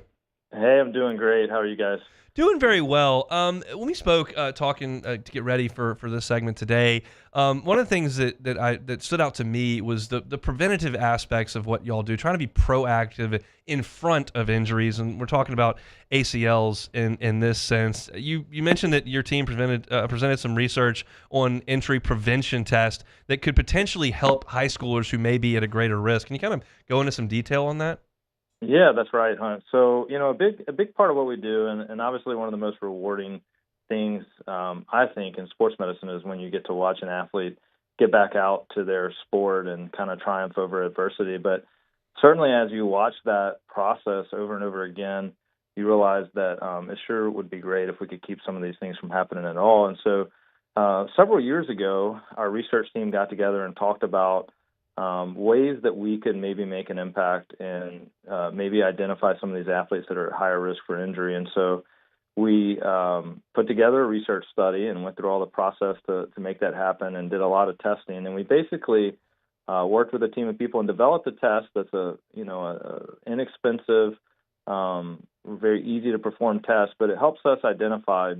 Hey, I'm doing great. How are you guys? Doing very well. When we spoke, talking to get ready for this segment today, one of the things that stood out to me was the preventative aspects of what y'all do, trying to be proactive in front of injuries, and we're talking about ACLs in this sense. You mentioned that your team presented some research on injury prevention tests that could potentially help high schoolers who may be at a greater risk. Can you kind of go into some detail on that? Yeah, that's right, Hunt. So, a big part of what we do, and obviously one of the most rewarding things, I think, in sports medicine is when you get to watch an athlete get back out to their sport and kind of triumph over adversity. But certainly as you watch that process over and over again, you realize that it sure would be great if we could keep some of these things from happening at all. And so several years ago, our research team got together and talked about ways that we could maybe make an impact and maybe identify some of these athletes that are at higher risk for injury. And so we put together a research study and went through all the process to make that happen and did a lot of testing. And we basically worked with a team of people and developed a test that's a inexpensive, very easy to perform test, but it helps us identify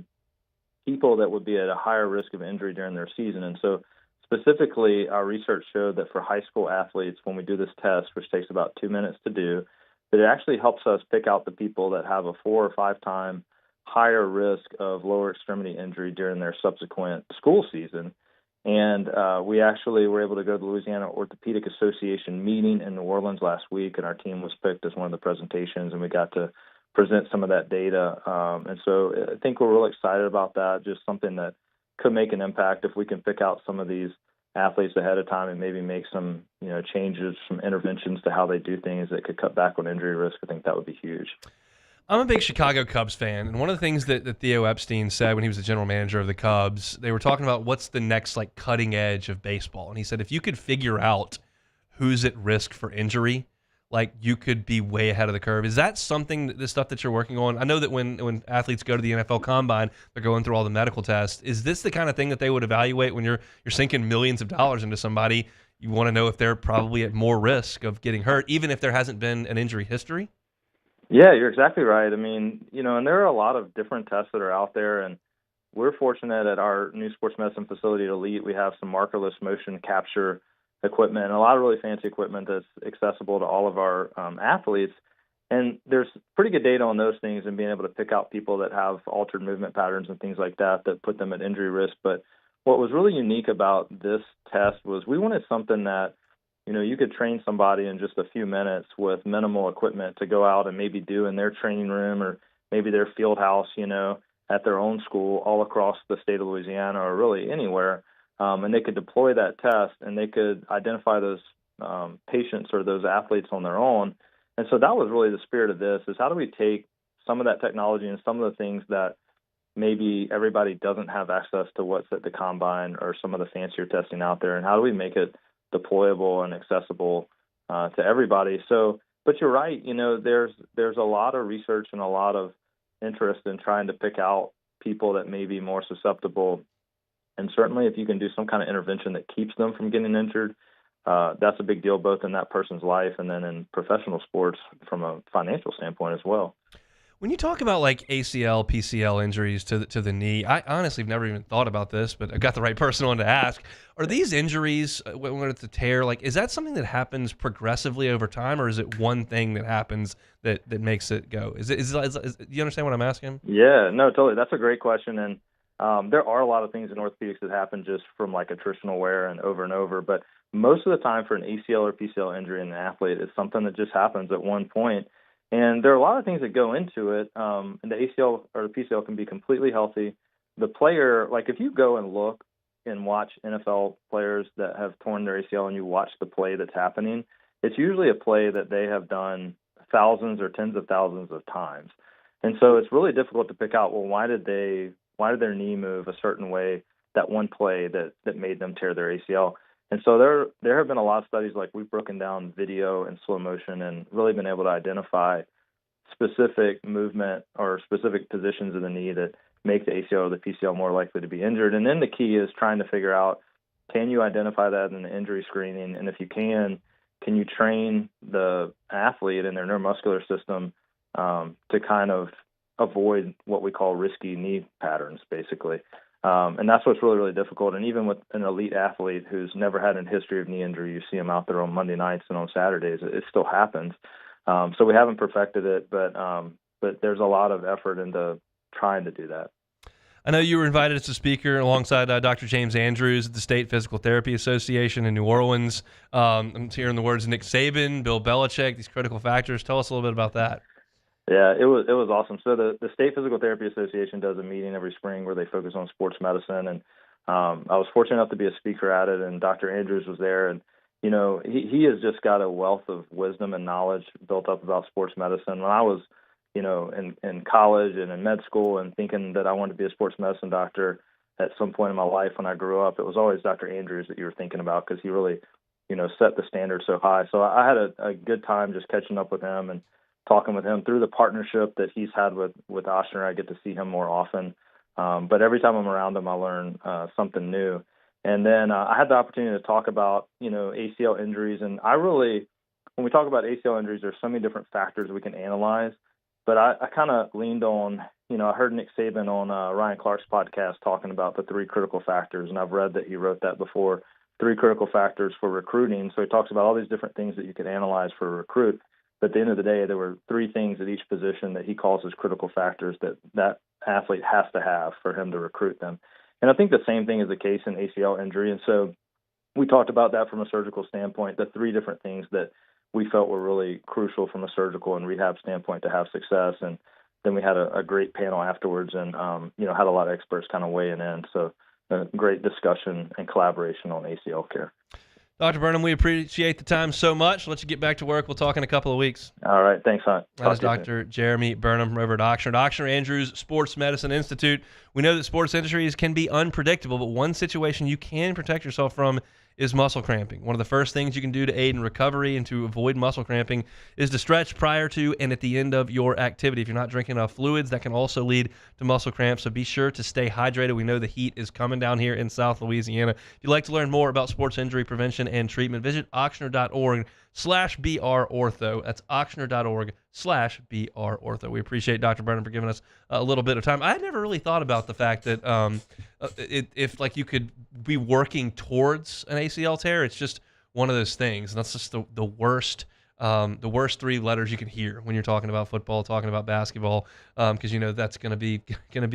people that would be at a higher risk of injury during their season. And so specifically, our research showed that for high school athletes, when we do this test, which takes about 2 minutes to do, that it actually helps us pick out the people that have a 4 or 5 time higher risk of lower extremity injury during their subsequent school season. And we actually were able to go to the Louisiana Orthopedic Association meeting in New Orleans last week, and our team was picked as one of the presentations, and we got to present some of that data. And so I think we're really excited about that, just something that could make an impact if we can pick out some of these athletes ahead of time and maybe make some, changes, some interventions to how they do things that could cut back on injury risk. I think that would be huge. I'm a big Chicago Cubs fan, and one of the things that Theo Epstein said when he was the general manager of the Cubs, they were talking about what's the next cutting edge of baseball, and he said if you could figure out who's at risk for injury, you could be way ahead of the curve. Is that something, the stuff that you're working on? I know that when athletes go to the NFL Combine, they're going through all the medical tests. Is this the kind of thing that they would evaluate when you're sinking millions of dollars into somebody? You want to know if they're probably at more risk of getting hurt, even if there hasn't been an injury history? Yeah, you're exactly right. I mean, and there are a lot of different tests that are out there, and we're fortunate at our new sports medicine facility at Elite. We have some markerless motion capture equipment and a lot of really fancy equipment that's accessible to all of our athletes. And there's pretty good data on those things and being able to pick out people that have altered movement patterns and things like that put them at injury risk. But what was really unique about this test was we wanted something that, you could train somebody in just a few minutes with minimal equipment to go out and maybe do in their training room or maybe their field house, at their own school all across the state of Louisiana or really anywhere. And they could deploy that test and they could identify those patients or those athletes on their own. And so that was really the spirit of this, is how do we take some of that technology and some of the things that maybe everybody doesn't have access to what's at the Combine or some of the fancier testing out there, and how do we make it deployable and accessible to everybody? So, but you're right, there's a lot of research and a lot of interest in trying to pick out people that may be more susceptible. And certainly if you can do some kind of intervention that keeps them from getting injured, that's a big deal both in that person's life and then in professional sports from a financial standpoint as well. When you talk about ACL, PCL injuries to the knee, I honestly have never even thought about this, but I got the right person on to ask. Are these injuries, when it's a tear, is that something that happens progressively over time, or is it one thing that happens that makes it go? Do you understand what I'm asking? Yeah, no, totally. That's a great question. And there are a lot of things in orthopedics that happen just from attritional wear and over. But most of the time for an ACL or PCL injury in an athlete, it's something that just happens at one point. And there are a lot of things that go into it. And the ACL or the PCL can be completely healthy. The player, like if you go and look and watch NFL players that have torn their ACL and you watch the play that's happening, it's usually a play that they have done thousands or tens of thousands of times. And so it's really difficult to pick out, well, why did their knee move a certain way that one play that made them tear their ACL? And so there have been a lot of studies, like we've broken down video and slow motion and really been able to identify specific movement or specific positions of the knee that make the ACL or the PCL more likely to be injured. And then the key is trying to figure out, can you identify that in the injury screening? And if you can you train the athlete and their neuromuscular system to kind of avoid what we call risky knee patterns, basically. And that's what's really, really difficult. And even with an elite athlete who's never had a history of knee injury, you see them out there on Monday nights and on Saturdays, it still happens. So we haven't perfected it, but there's a lot of effort into trying to do that. I know you were invited as a speaker alongside Dr. James Andrews at the State Physical Therapy Association in New Orleans. I'm hearing the words Nick Saban, Bill Belichick, these critical factors. Tell us a little bit about that. Yeah, it was awesome. So the State Physical Therapy Association does a meeting every spring where they focus on sports medicine, and I was fortunate enough to be a speaker at it, and Dr. Andrews was there, and he has just got a wealth of wisdom and knowledge built up about sports medicine. When I was in college and in med school and thinking that I wanted to be a sports medicine doctor at some point in my life when I grew up, it was always Dr. Andrews that you were thinking about because he really, set the standard so high. So I had a good time just catching up with him and talking with him through the partnership that he's had with Ochsner. I get to see him more often. But every time I'm around him, I learn something new. And then I had the opportunity to talk about, ACL injuries. And when we talk about ACL injuries, there's so many different factors we can analyze. But I kind of leaned on, I heard Nick Saban on Ryan Clark's podcast talking about the 3 critical factors, and I've read that he wrote that before, 3 critical factors for recruiting. So he talks about all these different things that you could analyze for a recruit. But at the end of the day, there were 3 things at each position that he calls as critical factors that athlete has to have for him to recruit them. And I think the same thing is the case in ACL injury. And so we talked about that from a surgical standpoint, the 3 different things that we felt were really crucial from a surgical and rehab standpoint to have success. And then we had a great panel afterwards and, had a lot of experts kind of weighing in. So a great discussion and collaboration on ACL care. Dr. Burnham, we appreciate the time so much. Let you get back to work. We'll talk in a couple of weeks. All right. Thanks, Hunt. That is Dr. Jeremy Burnham from over at Ochsner. Ochsner Andrews Sports Medicine Institute. We know that sports injuries can be unpredictable, but one situation you can protect yourself from is muscle cramping. One of the first things you can do to aid in recovery and to avoid muscle cramping is to stretch prior to and at the end of your activity. If you're not drinking enough fluids, that can also lead to muscle cramps, so be sure to stay hydrated. We know the heat is coming down here in South Louisiana. If you'd like to learn more about sports injury prevention and treatment, visit ochsner.org/BRortho. That's ochsner.org/BRortho. We appreciate Dr. Burnham for giving us a little bit of time. I had never really thought about the fact that if you could be working towards an ACL tear, it's just one of those things. And that's just the worst 3 letters you can hear when you're talking about football, talking about basketball, because that's going to be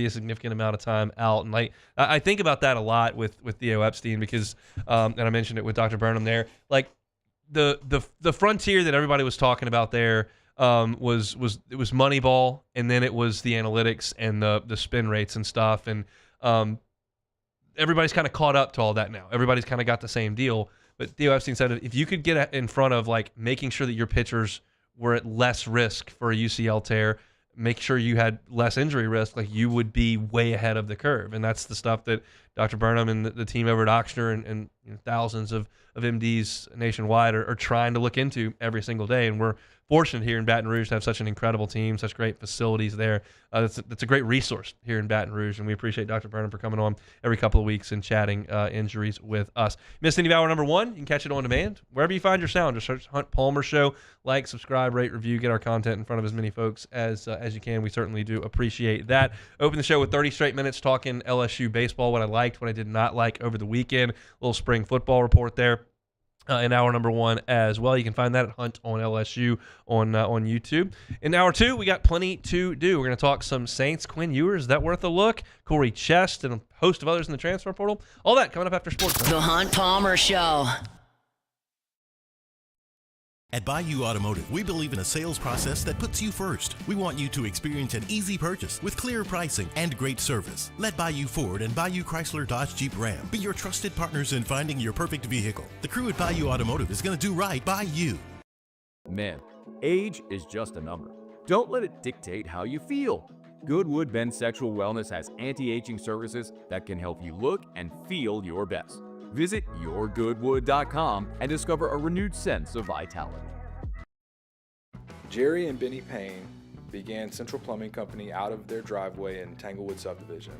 a significant amount of time out. And I think about that a lot with Theo Epstein because, and I mentioned it with Dr. Burnham there, like the frontier that everybody was talking about there was Moneyball, and then it was the analytics and the spin rates and stuff, and everybody's kind of caught up to all that now. Everybody's kind of got the same deal. But Theo Epstein said if you could get in front of making sure that your pitchers were at less risk for a UCL tear, make sure you had less injury risk, you would be way ahead of the curve. And that's the stuff that Dr. Burnham and the team over at Ochsner and thousands of MDs nationwide are trying to look into every single day. And we're fortunate here in Baton Rouge to have such an incredible team, such great facilities there. That's a great resource here in Baton Rouge, and we appreciate Dr. Burnham for coming on every couple of weeks and chatting injuries with us. Missed any of hour number 1? You can catch it on demand wherever you find your sound. Just search Hunt Palmer Show. Like, subscribe, rate, review, get our content in front of as many folks as you can. We certainly do appreciate that. Open the show with 30 straight minutes talking LSU baseball, what I liked, what I did not like over the weekend. A little spring football report there. In hour number 1 as well. You can find that at Hunt on LSU on YouTube. In hour 2, we got plenty to do. We're going to talk some Saints. Quinn Ewers, is that worth a look? Corey Chest and a host of others in the transfer portal. All that coming up after sports. The Hunt Palmer Show. At Bayou Automotive, we believe in a sales process that puts you first. We want you to experience an easy purchase with clear pricing and great service. Let Bayou Ford and Bayou Chrysler Dodge Jeep Ram be your trusted partners in finding your perfect vehicle. The crew at Bayou Automotive is going to do right by you. Men, age is just a number. Don't let it dictate how you feel. Goodwood Men's Sexual Wellness has anti-aging services that can help you look and feel your best. Visit yourgoodwood.com and discover a renewed sense of vitality. Jerry and Benny Payne began Central Plumbing Company out of their driveway in Tanglewood subdivision.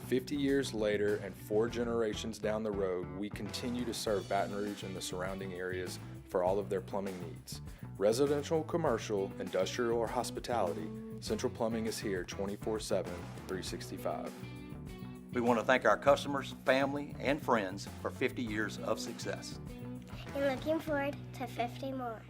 50 years later and 4 generations down the road, we continue to serve Baton Rouge and the surrounding areas for all of their plumbing needs. Residential, commercial, industrial, or hospitality, Central Plumbing is here 24/7, 365. We want to thank our customers, family, and friends for 50 years of success. And looking forward to 50 more.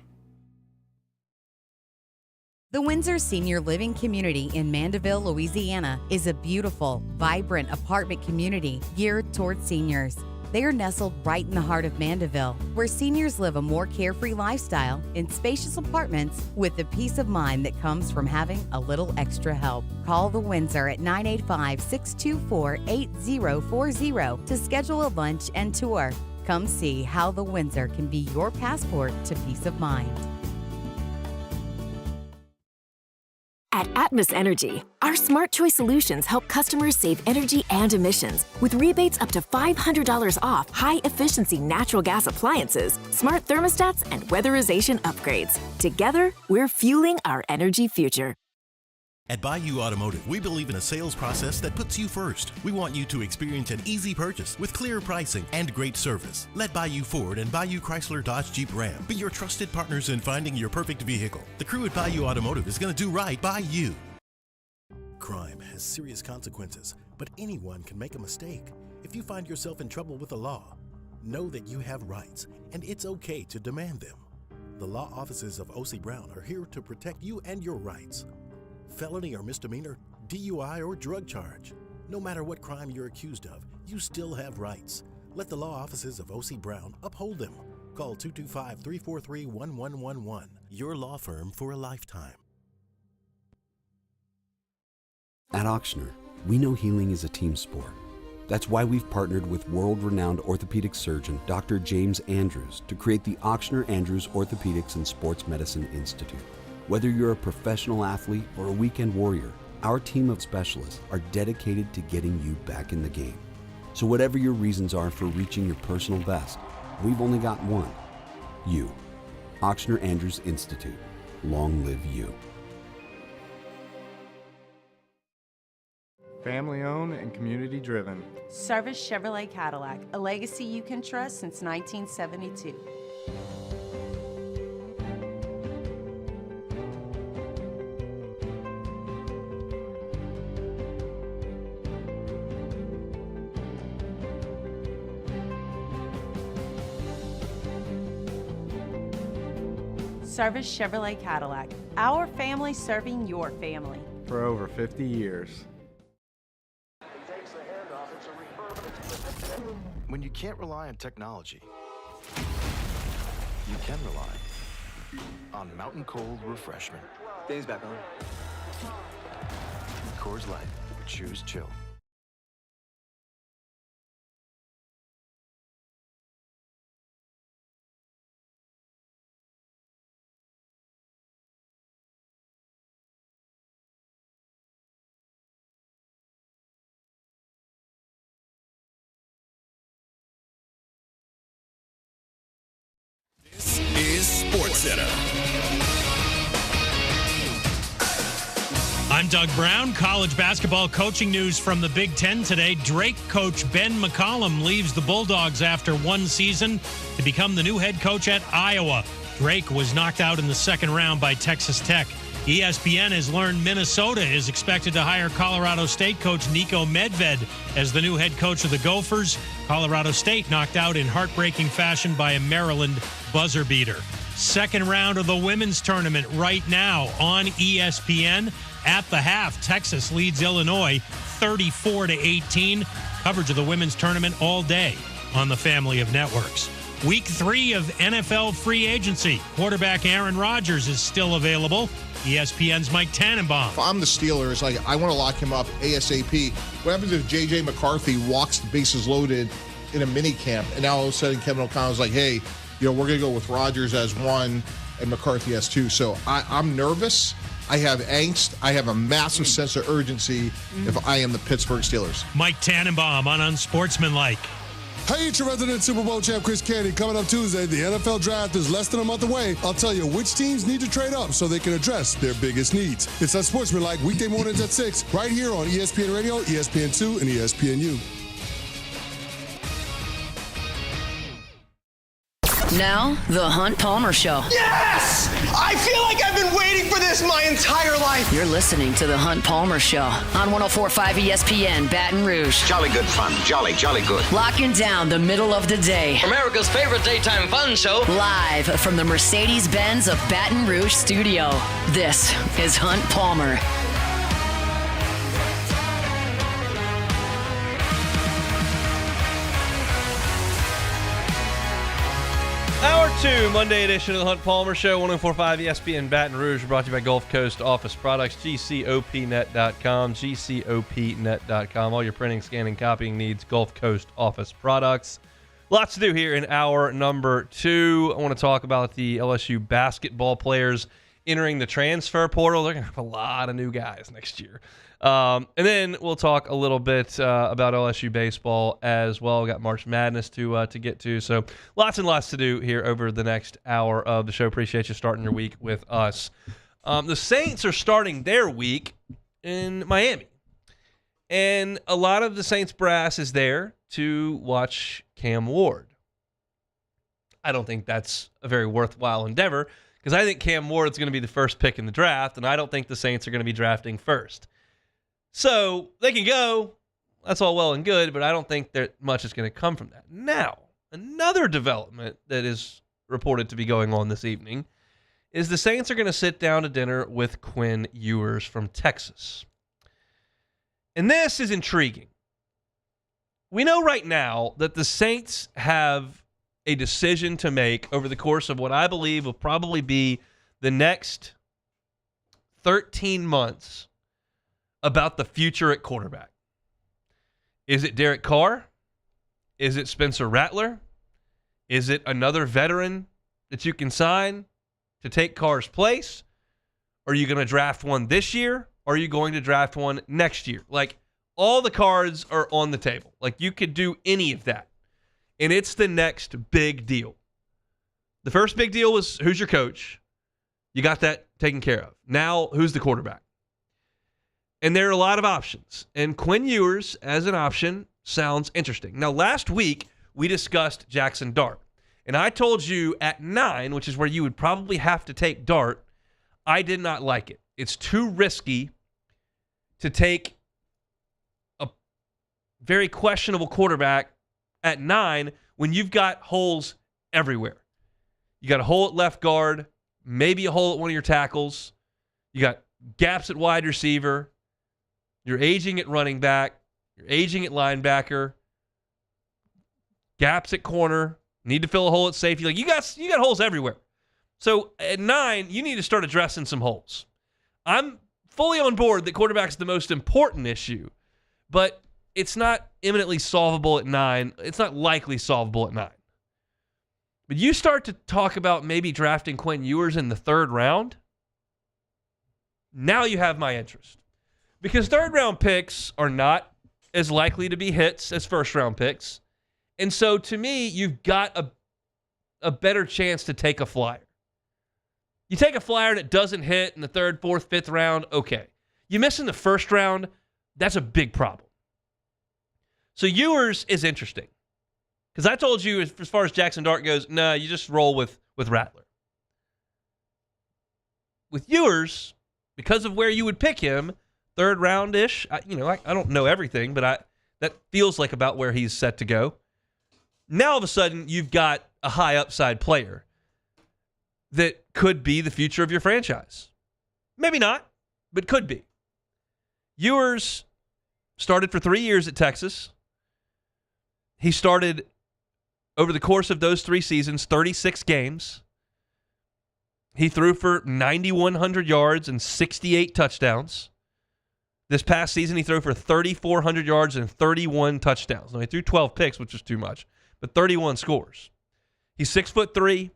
The Windsor Senior Living Community in Mandeville, Louisiana is a beautiful, vibrant apartment community geared toward seniors. They are nestled right in the heart of Mandeville, where seniors live a more carefree lifestyle in spacious apartments with the peace of mind that comes from having a little extra help. Call the Windsor at 985-624-8040 to schedule a lunch and tour. Come see how the Windsor can be your passport to peace of mind. At Atmos Energy, our Smart Choice solutions help customers save energy and emissions with rebates up to $500 off high-efficiency natural gas appliances, smart thermostats, and weatherization upgrades. Together, we're fueling our energy future. At Bayou Automotive, we believe in a sales process that puts you first. We want you to experience an easy purchase with clear pricing and great service. Let Bayou Ford and Bayou Chrysler Dodge Jeep Ram be your trusted partners in finding your perfect vehicle. The crew at Bayou Automotive is going to do right by you. Crime has serious consequences, but anyone can make a mistake. If you find yourself in trouble with the law, know that you have rights, and it's okay to demand them. The law offices of O.C. Brown are here to protect you and your rights. Felony or misdemeanor, DUI or drug charge. No matter what crime you're accused of, you still have rights. Let the law offices of O.C. Brown uphold them. Call 225-343-1111. Your law firm for a lifetime. At Auctioner, we know healing is a team sport. That's why we've partnered with world-renowned orthopedic surgeon Dr. James Andrews to create the Auctioner Andrews Orthopedics and Sports Medicine Institute. Whether you're a professional athlete or a weekend warrior, our team of specialists are dedicated to getting you back in the game. So whatever your reasons are for reaching your personal best, we've only got one. You. Auctioner Andrews Institute. Long live you. Family owned and community driven. Service Chevrolet Cadillac, a legacy you can trust since 1972. Service Chevrolet Cadillac, our family serving your family. For over 50 years. When you can't rely on technology, you can rely on Mountain Cold Refreshment. Dave's back on. Coors Light, choose chill. Is Sports Center. I'm Doug Brown. College basketball coaching news from the Big Ten today. Drake coach Ben McCollum leaves the Bulldogs after one season to become the new head coach at Iowa. Drake was knocked out in the second round by Texas Tech. ESPN has learned Minnesota is expected to hire Colorado State coach Nico Medved as the new head coach of the Gophers. Colorado State knocked out in heartbreaking fashion by a Maryland buzzer beater. Second round of the women's tournament right now on ESPN. At the half, Texas leads Illinois 34-18. Coverage of the women's tournament all day on the family of networks. Week 3 of NFL free agency. Quarterback Aaron Rodgers is still available. ESPN's Mike Tannenbaum. If I'm the Steelers, I want to lock him up ASAP. What happens if J.J. McCarthy walks the bases loaded in a mini camp, and now all of a sudden Kevin O'Connell's like, hey, we're going to go with Rodgers as 1 and McCarthy as 2. So I'm nervous. I have angst. I have a massive sense of urgency if I am the Pittsburgh Steelers. Mike Tannenbaum on Unsportsmanlike. Hey, it's your resident Super Bowl champ, Chris Candy. Coming up Tuesday, the NFL Draft is less than a month away. I'll tell you which teams need to trade up so they can address their biggest needs. It's Unsportsmanlike, weekday mornings at 6, right here on ESPN Radio, ESPN2, and ESPNU. Now, the Hunt Palmer Show. Yes! I feel like I've been waiting for this my entire life. You're listening to the Hunt Palmer Show on 104.5 ESPN Baton Rouge. Jolly good fun. Jolly good. Locking down the middle of the day. America's favorite daytime fun show. Live from the Mercedes-Benz of Baton Rouge studio. This is Hunt Palmer. Hour 2, Monday edition of the Hunt Palmer Show, 104.5 ESPN Baton Rouge, brought to you by Gulf Coast Office Products, GCOPnet.com, GCOPnet.com. All your printing, scanning, copying needs, Gulf Coast Office Products. Lots to do here in hour number 2. I want to talk about the LSU basketball players entering the transfer portal. They're going to have a lot of new guys next year. And then we'll talk a little bit about LSU baseball as well. We've got March Madness to get to. So lots and lots to do here over the next hour of the show. Appreciate you starting your week with us. The Saints are starting their week in Miami. And a lot of the Saints brass is there to watch Cam Ward. I don't think that's a very worthwhile endeavor because I think Cam Ward's going to be the first pick in the draft, and I don't think the Saints are going to be drafting first. So they can go. That's all well and good, but I don't think that much is going to come from that. Now, another development that is reported to be going on this evening is the Saints are going to sit down to dinner with Quinn Ewers from Texas. And this is intriguing. We know right now that the Saints have a decision to make over the course of what I believe will probably be the next 13 months about the future at quarterback. Is it Derek Carr? Is it Spencer Rattler? Is it another veteran that you can sign to take Carr's place? Are you going to draft one this year? Or are you going to draft one next year? Like, all the cards are on the table. Like, you could do any of that. And it's the next big deal. The first big deal was, who's your coach? You got that taken care of. Now, who's the quarterback? And there are a lot of options. And Quinn Ewers as an option sounds interesting. Now, last week, we discussed Jackson Dart. And I told you at 9, which is where you would probably have to take Dart, I did not like it. It's too risky to take a very questionable quarterback at 9 when you've got holes everywhere. You got a hole at left guard, maybe a hole at one of your tackles. You got gaps at wide receiver. You're aging at running back. You're aging at linebacker. Gaps at corner. Need to fill a hole at safety. Like, you got holes everywhere. So at 9, you need to start addressing some holes. I'm fully on board that quarterback's the most important issue, but it's not imminently solvable at 9. It's not likely solvable at 9. But you start to talk about maybe drafting Quinn Ewers in the 3rd round, now you have my interest. Because 3rd-round picks are not as likely to be hits as 1st-round picks. And so, to me, you've got a better chance to take a flyer. You take a flyer and it doesn't hit in the 3rd, 4th, 5th round, okay. You miss in the 1st round, that's a big problem. So Ewers is interesting. Because I told you, as far as Jackson Dart goes, no, you just roll with Rattler. With Ewers, because of where you would pick him, 3rd round-ish. I don't know everything, but that feels like about where he's set to go. Now, all of a sudden, you've got a high upside player that could be the future of your franchise. Maybe not, but could be. Ewers started for 3 years at Texas. He started over the course of those 3 seasons, 36 games, he threw for 9,100 yards and 68 touchdowns. This past season, he threw for 3,400 yards and 31 touchdowns. Now, he threw 12 picks, which is too much, but 31 scores. He's 6'3".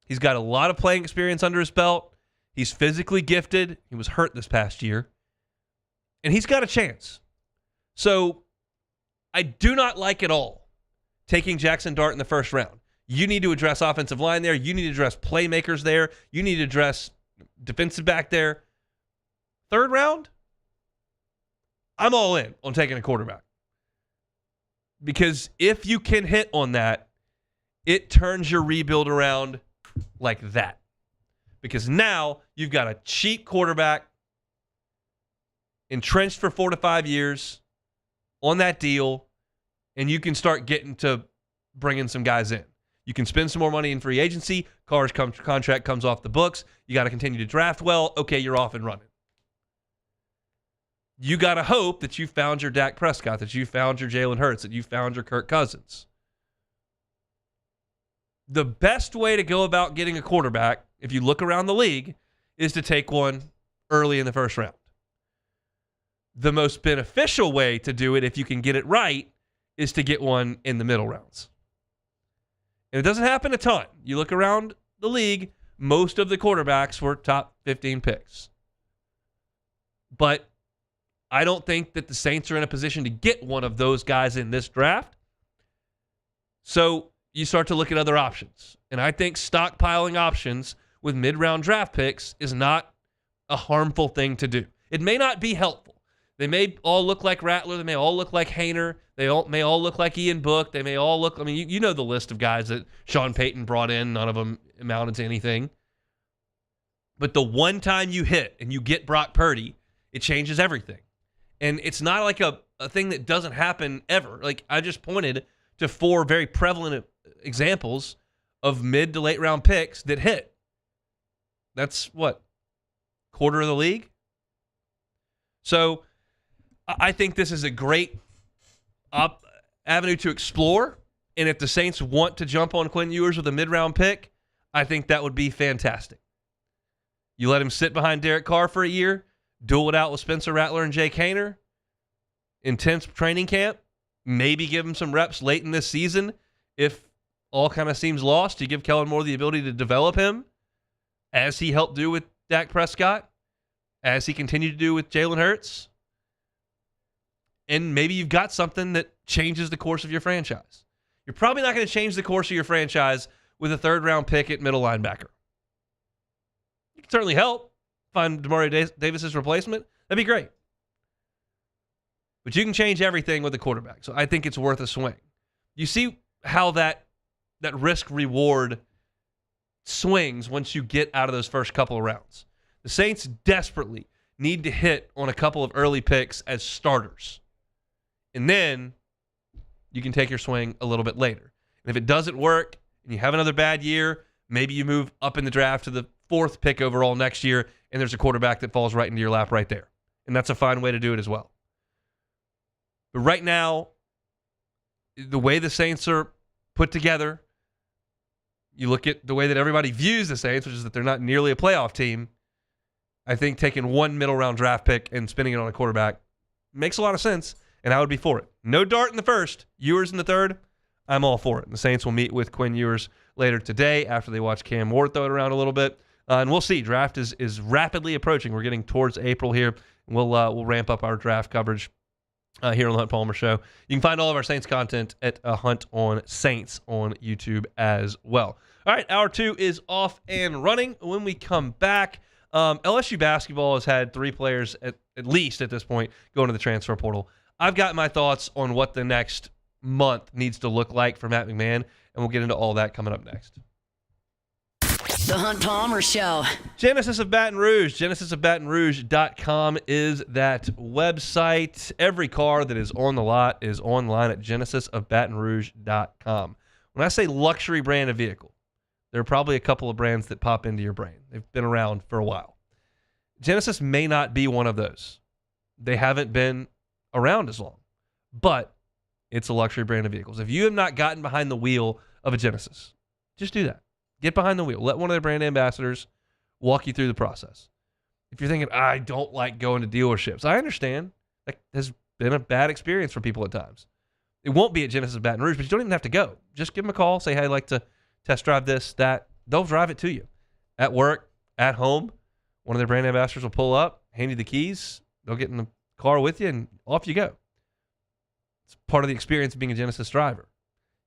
He's got a lot of playing experience under his belt. He's physically gifted. He was hurt this past year. And he's got a chance. So I do not like at all taking Jackson Dart in the first round. You need to address offensive line there. You need to address playmakers there. You need to address defensive back there. Third round, I'm all in on taking a quarterback. Because if you can hit on that, it turns your rebuild around like that. Because now you've got a cheap quarterback entrenched for 4 to 5 years on that deal, and you can start getting to bringing some guys in. You can spend some more money in free agency. Carr's contract comes off the books. You got to continue to draft well. Okay, you're off and running. You got to hope that you found your Dak Prescott, that you found your Jalen Hurts, that you found your Kirk Cousins. The best way to go about getting a quarterback, if you look around the league, is to take one early in the first round. The most beneficial way to do it, if you can get it right, is to get one in the middle rounds. And it doesn't happen a ton. You look around the league, most of the quarterbacks were top 15 picks. But I don't think that the Saints are in a position to get one of those guys in this draft. So you start to look at other options. And I think stockpiling options with mid-round draft picks is not a harmful thing to do. It may not be helpful. They may all look like Rattler. They may all look like Haener. They may all look like Ian Book. They may all look, I mean, you know the list of guys that Sean Payton brought in. None of them amounted to anything. But the one time you hit and you get Brock Purdy, it changes everything. And it's not like a thing that doesn't happen ever. Like, I just pointed to 4 very prevalent examples of mid to late round picks that hit. That's what? Quarter of the league? So I think this is a great avenue to explore. And if the Saints want to jump on Quinn Ewers with a mid-round pick, I think that would be fantastic. You let him sit behind Derek Carr for a year, duel it out with Spencer Rattler and Jake Haener, intense training camp, maybe give him some reps late in this season. If all kind of seems lost, you give Kellen Moore the ability to develop him, as he helped do with Dak Prescott, as he continued to do with Jalen Hurts. And maybe you've got something that changes the course of your franchise. You're probably not going to change the course of your franchise with a third-round pick at middle linebacker. You can certainly help find Demario Davis's replacement. That'd be great. But you can change everything with a quarterback. So I think it's worth a swing. You see how that risk-reward swings once you get out of those first couple of rounds. The Saints desperately need to hit on a couple of early picks as starters. And then you can take your swing a little bit later. And if it doesn't work and you have another bad year, maybe you move up in the draft to the 4th pick overall next year, and there's a quarterback that falls right into your lap right there. And that's a fine way to do it as well. But right now, the way the Saints are put together, you look at the way that everybody views the Saints, which is that they're not nearly a playoff team. I think taking one middle round draft pick and spending it on a quarterback makes a lot of sense, and I would be for it. No Dart in the first, Ewers in the third. I'm all for it. And the Saints will meet with Quinn Ewers later today after they watch Cam Ward throw it around a little bit. And we'll see. Draft is rapidly approaching. We're getting towards April here. We'll ramp up our draft coverage here on the Hunt Palmer Show. You can find all of our Saints content at Hunt on Saints on YouTube as well. All right, hour 2 is off and running. When we come back, LSU basketball has had 3 players at least at this point going to the transfer portal. I've got my thoughts on what the next month needs to look like for Matt McMahon, and we'll get into all that coming up next. The Hunt Palmer Show. Genesis of Baton Rouge. GenesisofBatonRouge.com is that website. Every car that is on the lot is online at GenesisofBatonRouge.com. When I say luxury brand of vehicle, there are probably a couple of brands that pop into your brain. They've been around for a while. Genesis may not be one of those. They haven't been around as long, but it's a luxury brand of vehicles. If you have not gotten behind the wheel of a Genesis. Just do that. Get behind the wheel. Let one of their brand ambassadors walk you through the process. If you're thinking, I don't like going to dealerships, I understand. That has been a bad experience for people at times. It won't be at Genesis Baton Rouge, but you don't even have to go. Just give them a call. Say, hey, I'd like to test drive this, that. They'll drive it to you. At work, at home, one of their brand ambassadors will pull up, hand you the keys. They'll get in the car with you, and off you go. It's part of the experience of being a Genesis driver.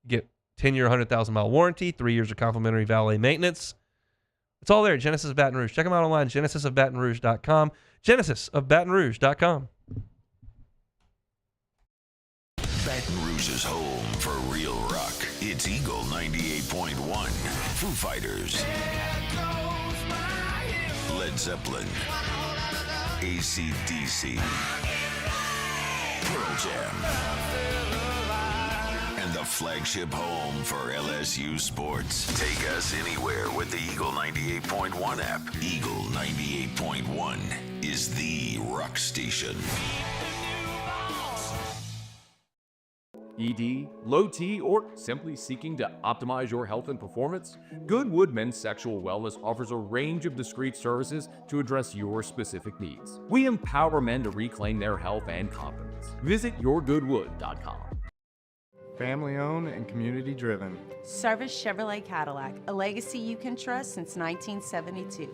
You get 10-year, 100,000-mile warranty, 3 years of complimentary valet maintenance. It's all there at Genesis of Baton Rouge. Check them out online, genesisofbatonrouge.com. Genesisofbatonrouge.com. Baton Rouge's home for real rock. It's Eagle 98.1. Foo Fighters. Led Zeppelin. AC/DC. Pearl Jam. And the flagship home for LSU sports. Take us anywhere with the Eagle 98.1 app. Eagle 98.1 is the rock station. ED, low T, or simply seeking to optimize your health and performance? Goodwood Men's Sexual Wellness offers a range of discreet services to address your specific needs. We empower men to reclaim their health and confidence. Visit yourgoodwood.com. Family owned and community driven. Service Chevrolet Cadillac, a legacy you can trust since 1972.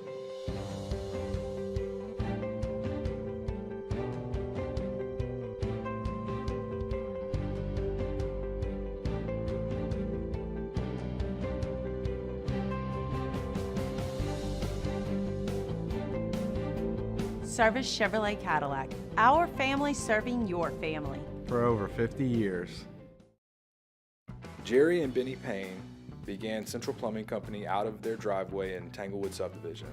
Service Chevrolet Cadillac, our family serving your family. For over 50 years. Jerry and Benny Payne began Central Plumbing Company out of their driveway in Tanglewood subdivision.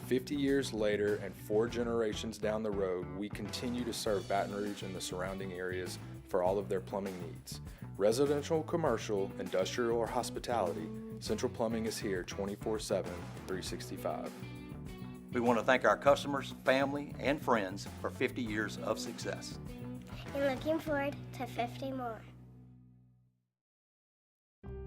50 years later and 4 generations down the road, we continue to serve Baton Rouge and the surrounding areas for all of their plumbing needs. Residential, commercial, industrial, or hospitality, Central Plumbing is here 24/7, 365. We want to thank our customers, family, and friends for 50 years of success. And looking forward to 50 more.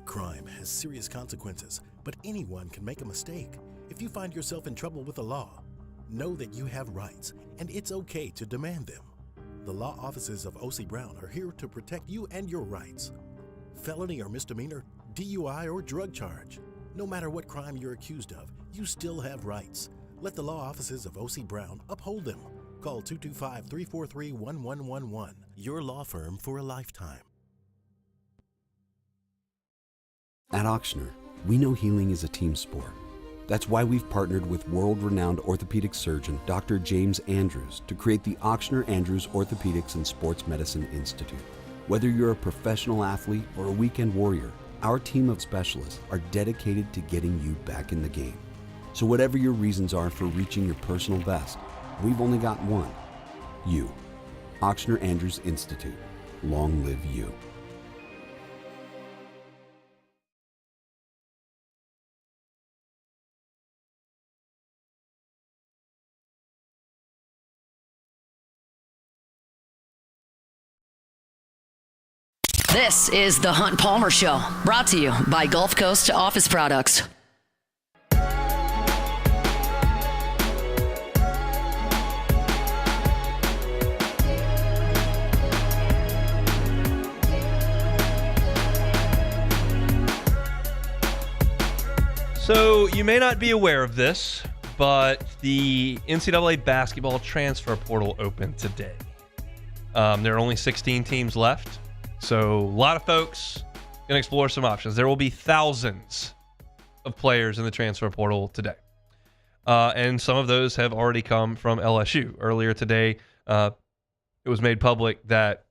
Crime has serious consequences, but anyone can make a mistake. If you find yourself in trouble with the law, know that you have rights, and it's okay to demand them. The law offices of O.C. Brown are here to protect you and your rights. Felony or misdemeanor, DUI or drug charge. No matter what crime you're accused of, you still have rights. Let the law offices of O.C. Brown uphold them. Call 225-343-1111. Your law firm for a lifetime. At Ochsner, we know healing is a team sport. That's why we've partnered with world-renowned orthopedic surgeon Dr. James Andrews to create the Ochsner Andrews Orthopedics and Sports Medicine Institute. Whether you're a professional athlete or a weekend warrior, our team of specialists are dedicated to getting you back in the game. So whatever your reasons are for reaching your personal best, we've only got one. You. Ochsner Andrews Institute. Long live you. This is the Hunt Palmer Show, brought to you by Gulf Coast Office Products. So you may not be aware of this, but the NCAA basketball transfer portal opened today. There are only 16 teams left, so a lot of folks going to explore some options. There will be thousands of players in the transfer portal today, and some of those have already come from LSU. Earlier today, it was made public that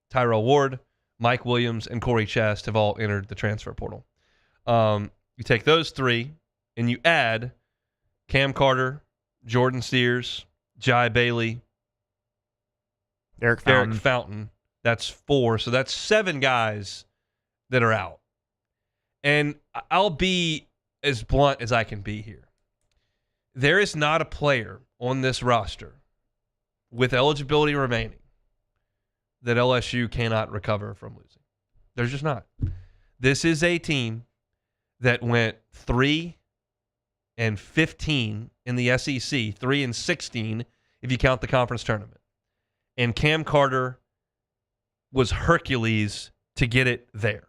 Tyrell Ward, Mike Williams, and Corey Chest have all entered the transfer portal. You take those three and you add Cam Carter, Jordan Steers, Jai Bailey, Derek Fountain. That's 4. So that's 7 guys that are out. And I'll be as blunt as I can be here. There is not a player on this roster with eligibility remaining that LSU cannot recover from losing. There's just not. This is a team that went 3-15 in the SEC, 3-16 if you count the conference tournament. And Cam Carter was Hercules to get it there.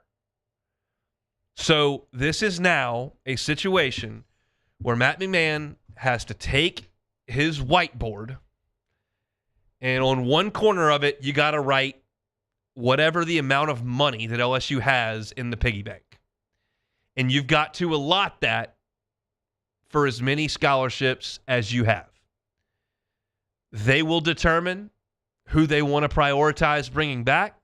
So this is now a situation where Matt McMahon has to take his whiteboard, and on one corner of it, you got to write whatever the amount of money that LSU has in the piggy bank. And you've got to allot that for as many scholarships as you have. They will determine who they want to prioritize bringing back.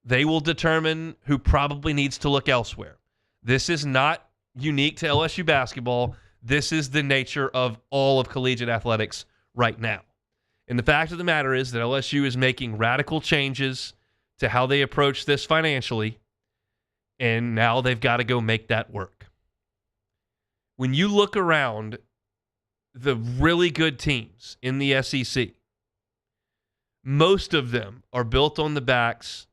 They will determine who probably needs to look elsewhere. This is not unique to LSU basketball. This is the nature of all of collegiate athletics right now. And the fact of the matter is that LSU is making radical changes to how they approach this financially, and now they've got to go make that work. When you look around the really good teams in the SEC, most of them are built on the backs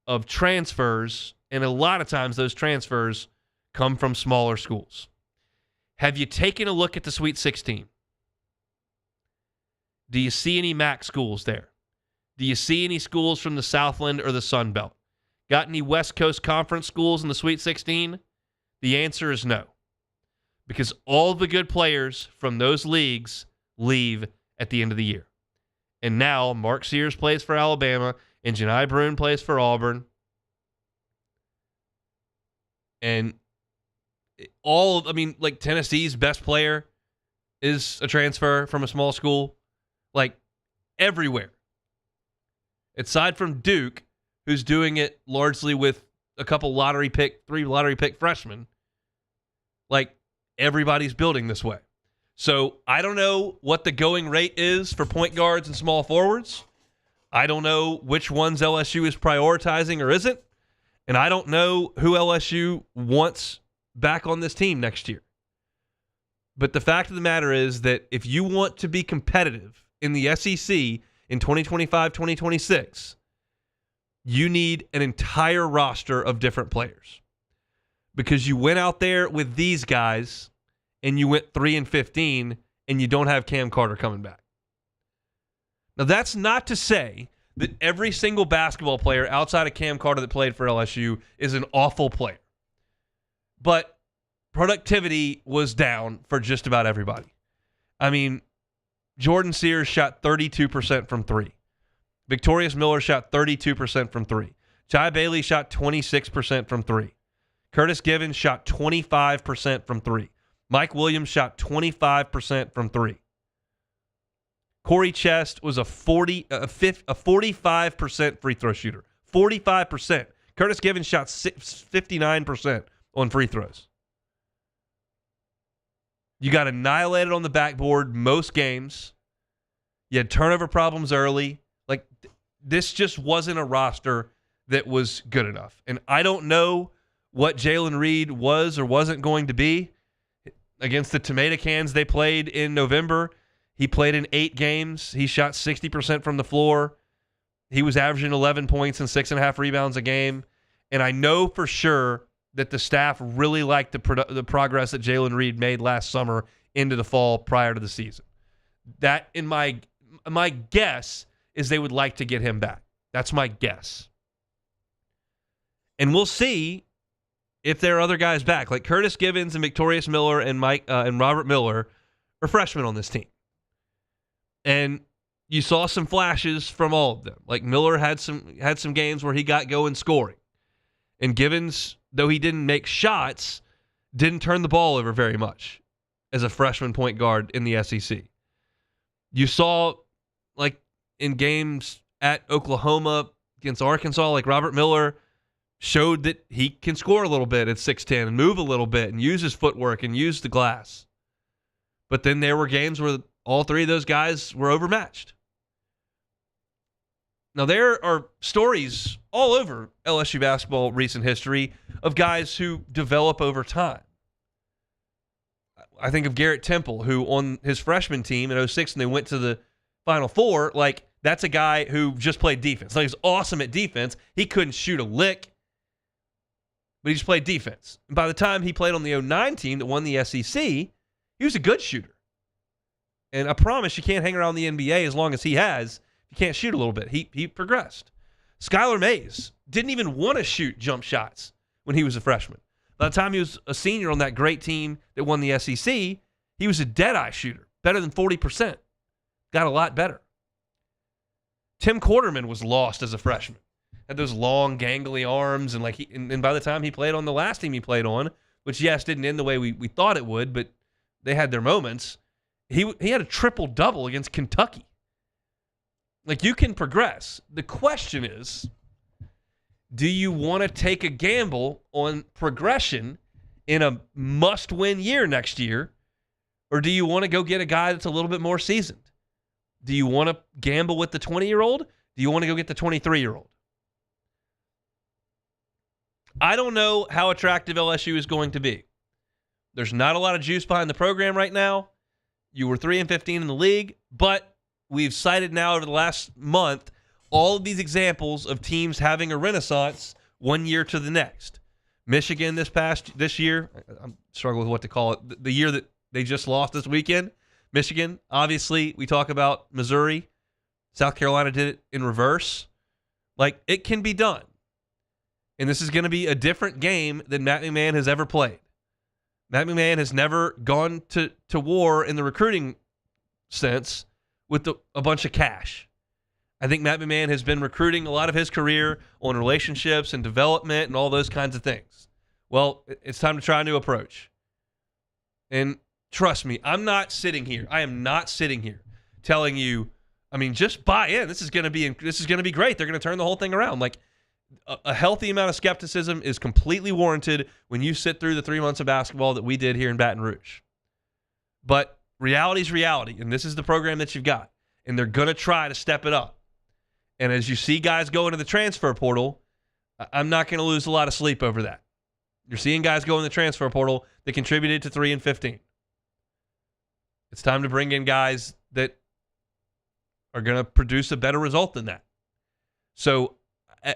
of transfers, and a lot of times those transfers come from smaller schools. Have you taken a look at the Sweet 16? Do you see any MAC schools there? Do you see any schools from the Southland or the Sun Belt? Got any West Coast Conference schools in the Sweet 16? The answer is no. Because all the good players from those leagues leave at the end of the year. And now Mark Sears plays for Alabama and Janai Bruin plays for Auburn. And Tennessee's best player is a transfer from a small school. Like, everywhere. Aside from Duke, who's doing it largely with a couple three lottery pick freshmen, like, everybody's building this way. So I don't know what the going rate is for point guards and small forwards. I don't know which ones LSU is prioritizing or isn't. And I don't know who LSU wants back on this team next year. But the fact of the matter is that if you want to be competitive in the SEC in 2025-2026, you need an entire roster of different players. Because you went out there with these guys and you went 3-15 and you don't have Cam Carter coming back. Now, that's not to say that every single basketball player outside of Cam Carter that played for LSU is an awful player. But productivity was down for just about everybody. I mean, Jordan Sears shot 32% from three. Victorious Miller shot 32% from three. Jai Bailey shot 26% from three. Curtis Givens shot 25% from three. Mike Williams shot 25% from three. Corey Chest was a 45% free throw shooter. 45%. Curtis Givens shot 59% on free throws. You got annihilated on the backboard most games. You had turnover problems early. Like, this just wasn't a roster that was good enough. And I don't know what Jalen Reed was or wasn't going to be. Against the tomato cans they played in November, he played in 8 games. He shot 60% from the floor. He was averaging 11 points and 6.5 rebounds a game. And I know for sure that the staff really liked the progress that Jalen Reed made last summer into the fall prior to the season. That, in my guess, is they would like to get him back. That's my guess. And we'll see if there are other guys back. Like Curtis Givens and Victorious Miller and Robert Miller are freshmen on this team. And you saw some flashes from all of them. Like Miller had some games where he got going scoring. And Givens, though he didn't make shots, didn't turn the ball over very much as a freshman point guard in the SEC. You saw, like, in games at Oklahoma against Arkansas, like Robert Miller showed that he can score a little bit at 6'10" and move a little bit and use his footwork and use the glass. But then there were games where all three of those guys were overmatched. Now, there are stories all over LSU basketball recent history of guys who develop over time. I think of Garrett Temple, who on his freshman team in 06, and they went to the Final Four, like, that's a guy who just played defense. Like, he's awesome at defense. He couldn't shoot a lick. but he just played defense. And by the time he played on the 2009 team that won the SEC, he was a good shooter. And I promise you can't hang around the NBA as long as he has. You can't shoot a little bit. He progressed. Skylar Mays didn't even want to shoot jump shots when he was a freshman. By the time he was a senior on that great team that won the SEC, he was a dead-eye shooter, better than 40%. Got a lot better. Tim Quarterman was lost as a freshman. Had those long, gangly arms, and and by the time he played on the last team he played on, which, yes, didn't end the way we thought it would, but they had their moments, he had a triple-double against Kentucky. Like, you can progress. The question is, do you want to take a gamble on progression in a must-win year next year, or do you want to go get a guy that's a little bit more seasoned? Do you want to gamble with the 20-year-old? Do you want to go get the 23-year-old? I don't know how attractive LSU is going to be. There's not a lot of juice behind the program right now. You were 3-15 in the league, but we've cited now over the last month all of these examples of teams having a renaissance one year to the next. Michigan this year, I'm struggling with what to call it, the year that they just lost this weekend. Michigan, obviously, we talk about Missouri. South Carolina did it in reverse. Like, it can be done. And this is going to be a different game than Matt McMahon has ever played. Matt McMahon has never gone to war in the recruiting sense with a bunch of cash. I think Matt McMahon has been recruiting a lot of his career on relationships and development and all those kinds of things. Well, it's time to try a new approach. And trust me, I am not sitting here telling you, just buy in. This is going to be great. They're going to turn the whole thing around. Like, a healthy amount of skepticism is completely warranted when you sit through the 3 months of basketball that we did here in Baton Rouge. But reality is reality, and this is the program that you've got. And they're going to try to step it up. And as you see guys go into the transfer portal, I'm not going to lose a lot of sleep over that. You're seeing guys go in the transfer portal that contributed to 3-15. It's time to bring in guys that are going to produce a better result than that. So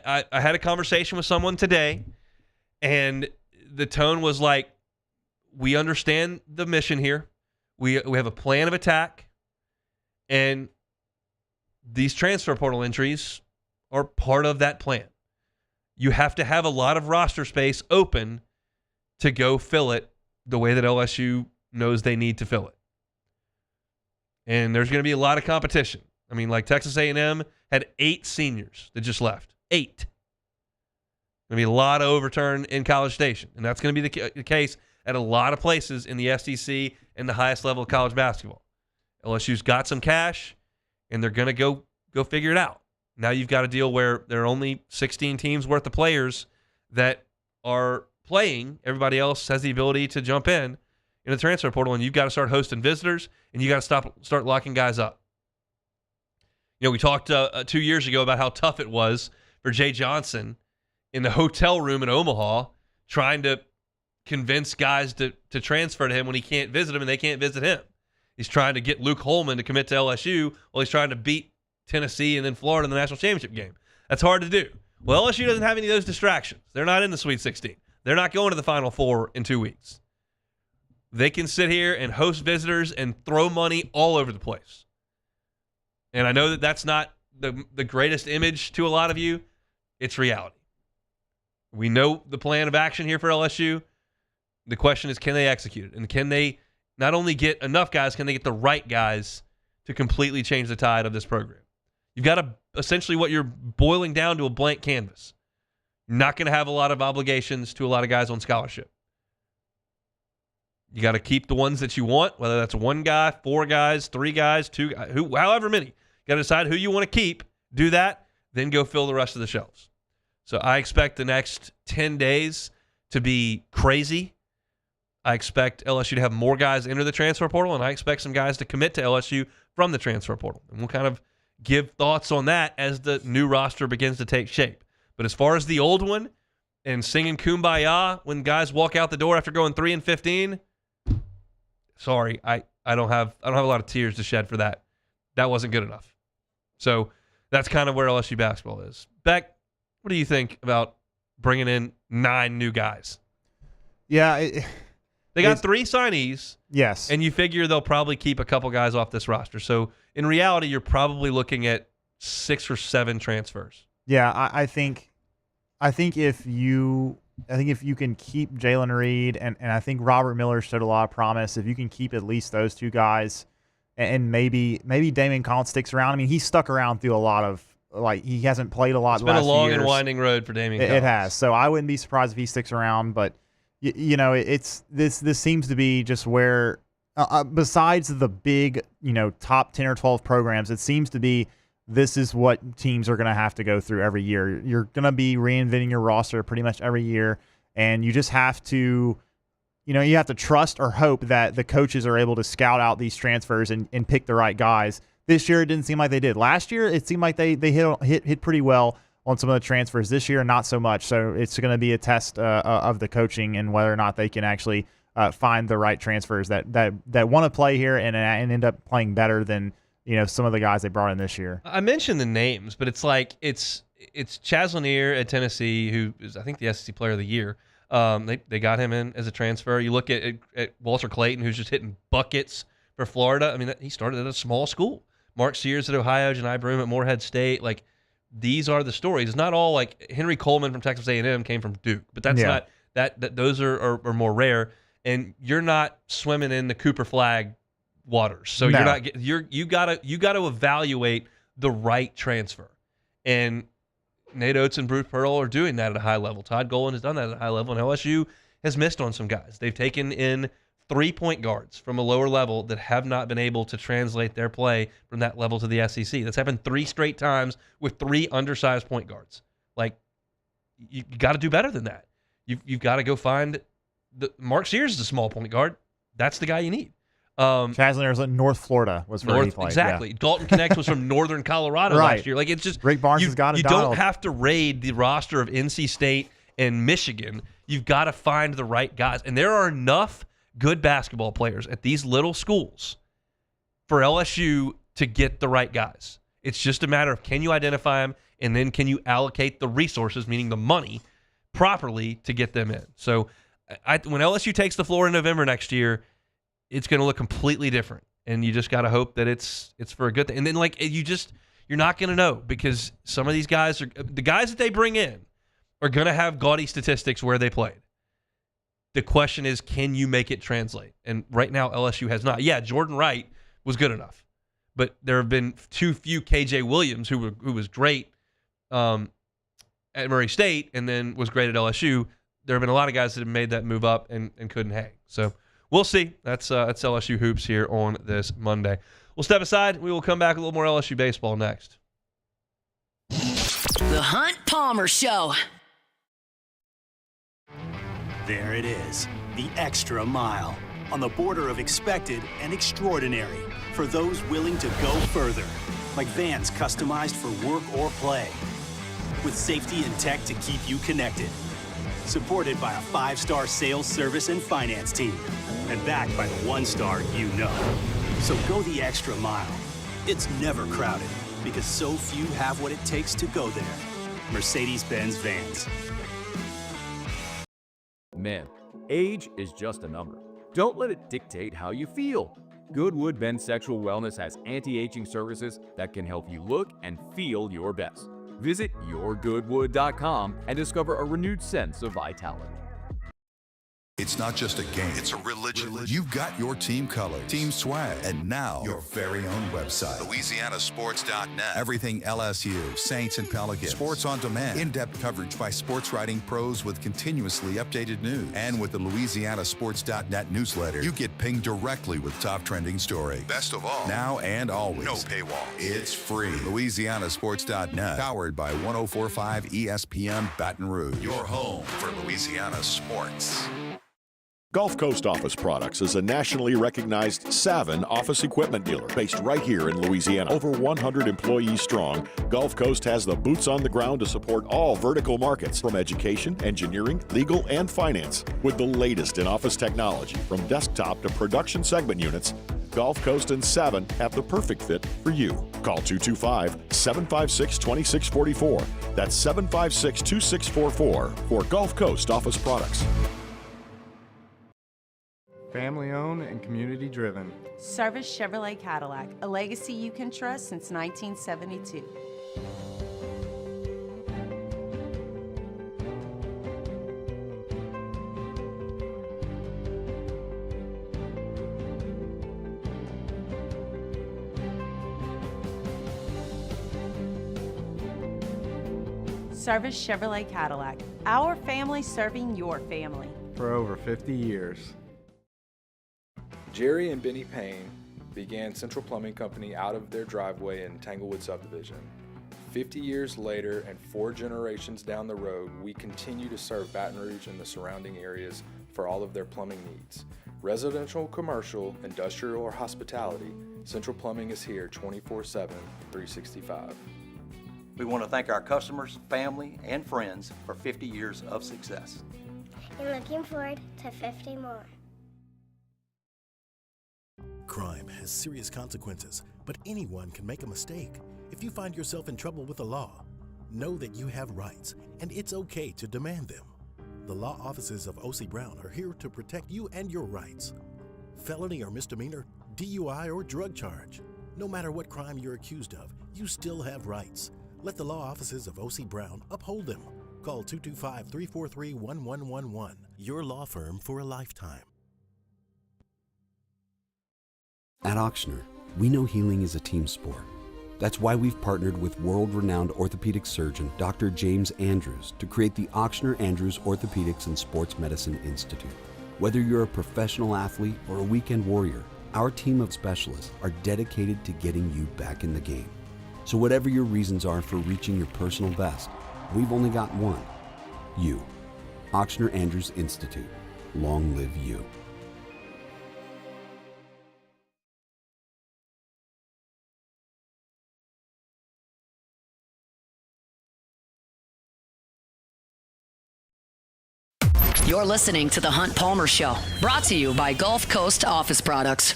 I had a conversation with someone today, and the tone was like, we understand the mission here. We have a plan of attack, and these transfer portal entries are part of that plan. You have to have a lot of roster space open to go fill it the way that LSU knows they need to fill it. And there's going to be a lot of competition. Like Texas A&M had 8 seniors that just left. 8. Going to be a lot of overturn in College Station. And that's going to be the case at a lot of places in the SEC and the highest level of college basketball. LSU's got some cash, and they're going to go figure it out. Now you've got a deal where there are only 16 teams worth of players that are playing. Everybody else has the ability to jump in the transfer portal, and you've got to start hosting visitors, and you got to start locking guys up. We talked 2 years ago about how tough it was for Jay Johnson in the hotel room in Omaha trying to convince guys to transfer to him when he can't visit them and they can't visit him. He's trying to get Luke Holman to commit to LSU while he's trying to beat Tennessee and then Florida in the national championship game. That's hard to do. Well, LSU doesn't have any of those distractions. They're not in the Sweet 16. They're not going to the Final Four in 2 weeks. They can sit here and host visitors and throw money all over the place. And I know that that's not the greatest image to a lot of you. It's reality. We know the plan of action here for LSU. The question is, can they execute it? And can they not only get enough guys, can they get the right guys to completely change the tide of this program? You've got essentially what you're boiling down to a blank canvas. You're not going to have a lot of obligations to a lot of guys on scholarship. You got to keep the ones that you want, whether that's 1 guy, 4 guys, 3 guys, 2 guys, however many. You got to decide who you want to keep, do that, then go fill the rest of the shelves. So I expect the next 10 days to be crazy. I expect LSU to have more guys enter the transfer portal, and I expect some guys to commit to LSU from the transfer portal. And we'll kind of give thoughts on that as the new roster begins to take shape. But as far as the old one and singing Kumbaya when guys walk out the door after going 3-15, sorry, I don't have a lot of tears to shed for that. That wasn't good enough. So that's kind of where LSU basketball is. Beck, what do you think about bringing in 9 new guys. Yeah. They got 3 signees. Yes. And you figure they'll probably keep a couple guys off this roster. So in reality, you're probably looking at 6 or 7 transfers. Yeah, I think if you can keep Jalen Reed and I think Robert Miller showed a lot of promise. If you can keep at least those 2 guys, and maybe Damian Collins sticks around. I mean, he's stuck around through a lot of he hasn't played a lot. It's been a long and winding road for Damian Collins. It has. So I wouldn't be surprised if he sticks around. But it's this seems to be just where besides the big top 10 or 12 programs, it seems to be. This is what teams are going to have to go through every year. You're going to be reinventing your roster pretty much every year, and you just have to, you have to trust or hope that the coaches are able to scout out these transfers and pick the right guys. This year, it didn't seem like they did. Last year, it seemed like they hit pretty well on some of the transfers. This year, not so much. So it's going to be a test of the coaching and whether or not they can actually find the right transfers that want to play here and end up playing better than some of the guys they brought in this year. I mentioned the names, but it's like it's Chaz Lanier at Tennessee, who is I think the SEC Player of the Year. They got him in as a transfer. You look at Walter Clayton, who's just hitting buckets for Florida. I mean, he started at a small school. Mark Sears at Ohio, Janai Broome at Morehead State. Like, these are the stories. It's not all like Henry Coleman from Texas A&M came from Duke, but that's not that. Those are more rare, and you're not swimming in the Cooper Flag waters. So you gotta evaluate the right transfer, and Nate Oates and Bruce Pearl are doing that at a high level. Todd Golden has done that at a high level, and LSU has missed on some guys. They've taken in 3-point guards from a lower level that have not been able to translate their play from that level to the SEC. That's happened 3 straight times with 3 undersized point guards. Like, you got to do better than that. You've got to go find Mark Sears is a small point guard. That's the guy you need. Chaz Lanier was in North Florida. Was where he played. Exactly. Yeah. Dalton Connect was from Northern Colorado last year. Like, it's just Rick Barnes has got it. You don't have to raid the roster of NC State and Michigan. You've got to find the right guys, and there are enough good basketball players at these little schools for LSU to get the right guys. It's just a matter of, can you identify them, and then can you allocate the resources, meaning the money, properly to get them in. So when LSU takes the floor in November next year, it's going to look completely different, and you just got to hope that it's for a good thing. And then you're not going to know, because some of these guys the guys that they bring in are going to have gaudy statistics where they played. The question is, can you make it translate? And right now, LSU has not. Yeah, Jordan Wright was good enough, but there have been too few KJ Williams, who was great at Murray State and then was great at LSU. There have been a lot of guys that have made that move up and couldn't hang. So we'll see. That's LSU Hoops here on this Monday. We'll step aside. We will come back with a little more LSU baseball next. The Hunt Palmer Show. There it is, the extra mile, on the border of expected and extraordinary for those willing to go further, like vans customized for work or play, with safety and tech to keep you connected, supported by a 5-star sales, service, and finance team, and backed by the 1-star you know. So go the extra mile. It's never crowded, because so few have what it takes to go there. Mercedes-Benz Vans. Men, age is just a number. Don't let it dictate how you feel. Goodwood Men's Sexual Wellness has anti-aging services that can help you look and feel your best. Visit yourgoodwood.com and discover a renewed sense of vitality. It's not just a game, it's a religion. You've got your team colors, team swag, and now your very own website, LouisianaSports.net. Everything LSU, Saints, and Pelicans. Sports on demand. In-depth coverage by sports writing pros with continuously updated news. And with the LouisianaSports.net newsletter, you get pinged directly with top trending stories. Best of all, now and always, no paywall. It's free. LouisianaSports.net, powered by 104.5 ESPN Baton Rouge. Your home for Louisiana sports. Gulf Coast Office Products is a nationally recognized Savin office equipment dealer based right here in Louisiana. Over 100 employees strong, Gulf Coast has the boots on the ground to support all vertical markets, from education, engineering, legal, and finance. With the latest in office technology, from desktop to production segment units, Gulf Coast and Savin have the perfect fit for you. Call 225-756-2644. That's 756-2644 for Gulf Coast Office Products. Family owned and community driven. Service Chevrolet Cadillac, a legacy you can trust since 1972. Service Chevrolet Cadillac, our family serving your family. For over 50 years. Jerry and Benny Payne began Central Plumbing Company out of their driveway in Tanglewood subdivision. 50 years later and 4 generations down the road, we continue to serve Baton Rouge and the surrounding areas for all of their plumbing needs. Residential, commercial, industrial, or hospitality, Central Plumbing is here 24/7, 365. We want to thank our customers, family, and friends for 50 years of success. And looking forward to 50 more. Crime has serious consequences, but anyone can make a mistake. If you find yourself in trouble with the law, know that you have rights, and it's okay to demand them. The law offices of O.C. Brown are here to protect you and your rights. Felony or misdemeanor, DUI or drug charge. No matter what crime you're accused of, you still have rights. Let the law offices of O.C. Brown uphold them. Call 225-343-1111. Your law firm for a lifetime. At Auctioner, we know healing is a team sport. That's why we've partnered with world-renowned orthopedic surgeon Dr. James Andrews to create the Auctioner Andrews Orthopedics and Sports Medicine Institute. Whether you're a professional athlete or a weekend warrior, our team of specialists are dedicated to getting you back in the game. So whatever your reasons are for reaching your personal best, we've only got one: you. Auctioner Andrews Institute. Long live you. You're listening to The Hunt Palmer Show, brought to you by Gulf Coast Office Products.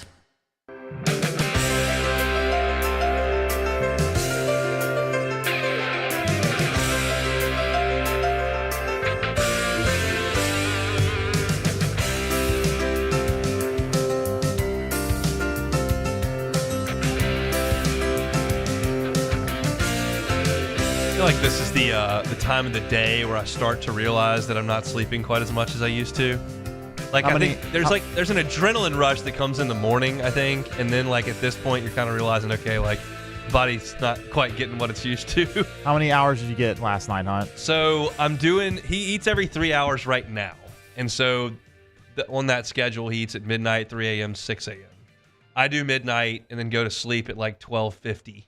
I feel like this is the time of the day where I start to realize that I'm not sleeping quite as much as I used to. Like, I think there's an adrenaline rush that comes in the morning, I think, and then like at this point you're kind of realizing, okay, like body's not quite getting what it's used to. How many hours did you get last night, Hunt? So he eats every 3 hours right now, and so on that schedule he eats at midnight, 3 a.m., 6 a.m. I do midnight and then go to sleep at like 12:50.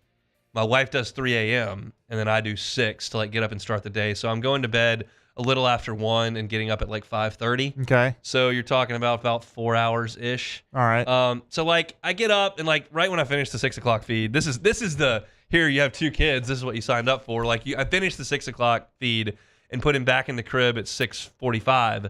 My wife does 3 a.m. and then I do 6 to like get up and start the day. So I'm going to bed a little after 1 and getting up at like 5:30. Okay. So you're talking about 4 hours ish. All right. So like I get up and like right when I finish the 6 o'clock feed, this is the here you have 2 kids. This is what you signed up for. Like I finished the 6 o'clock feed and put him back in the crib at 6:45,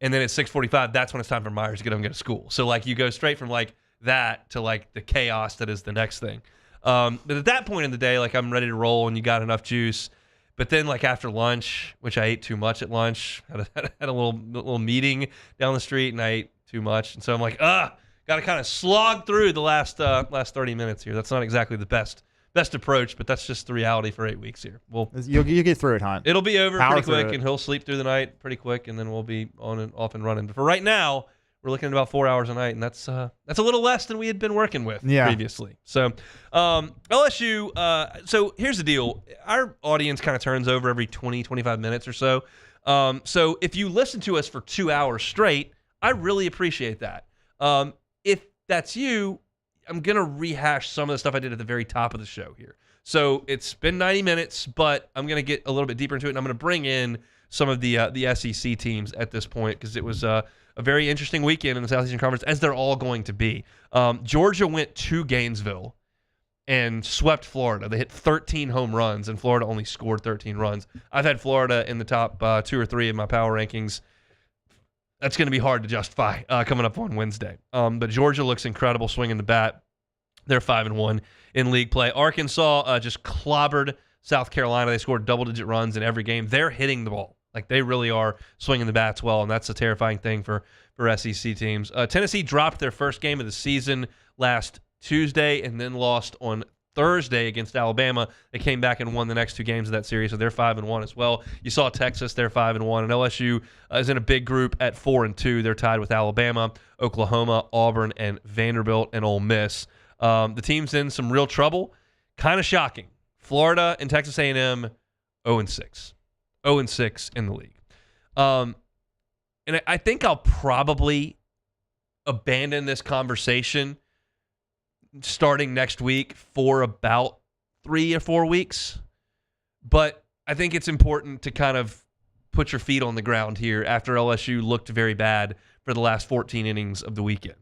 and then at 6:45 that's when it's time for Myers to get up and go to school. So like you go straight from like that to like the chaos that is the next thing. But at that point in the day, like I'm ready to roll and you got enough juice. But then like after lunch, which I ate too much at lunch, had a little meeting down the street and I ate too much. And so I'm like, got to kind of slog through the last 30 minutes here. That's not exactly the best approach, but that's just the reality for 8 weeks here. You'll get through it, Hunt. It'll be over pretty quick and he'll sleep through the night pretty quick and then we'll be on and off and running. But for right now, we're looking at about 4 hours a night, and that's a little less than we had been working with previously. So LSU, so here's the deal. Our audience kind of turns over every 20, 25 minutes or so. So if you listen to us for 2 hours straight, I really appreciate that. If that's you, I'm going to rehash some of the stuff I did at the very top of the show here. So it's been 90 minutes, but I'm going to get a little bit deeper into it, and I'm going to bring in some of the SEC teams at this point because it was a very interesting weekend in the Southeastern Conference, as they're all going to be. Georgia went to Gainesville and swept Florida. They hit 13 home runs, and Florida only scored 13 runs. I've had Florida in the top 2 or 3 in my power rankings. That's going to be hard to justify coming up on Wednesday. But Georgia looks incredible swinging the bat. They're 5-1 in league play. Arkansas just clobbered South Carolina. They scored double-digit runs in every game. They're hitting the ball. Like, they really are swinging the bats well, and that's a terrifying thing for SEC teams. Tennessee dropped their first game of the season last Tuesday and then lost on Thursday against Alabama. They came back and won the next two games of that series, so they're 5-1 as well. You saw Texas, they're 5-1, and LSU is in a big group at 4-2. They're tied with Alabama, Oklahoma, Auburn, and Vanderbilt and Ole Miss. The team's in some real trouble. Kind of shocking. Florida and Texas A&M 0-6. 0-6 in the league. And I think I'll probably abandon this conversation starting next week for about 3 or 4 weeks. But I think it's important to kind of put your feet on the ground here after LSU looked very bad for the last 14 innings of the weekend.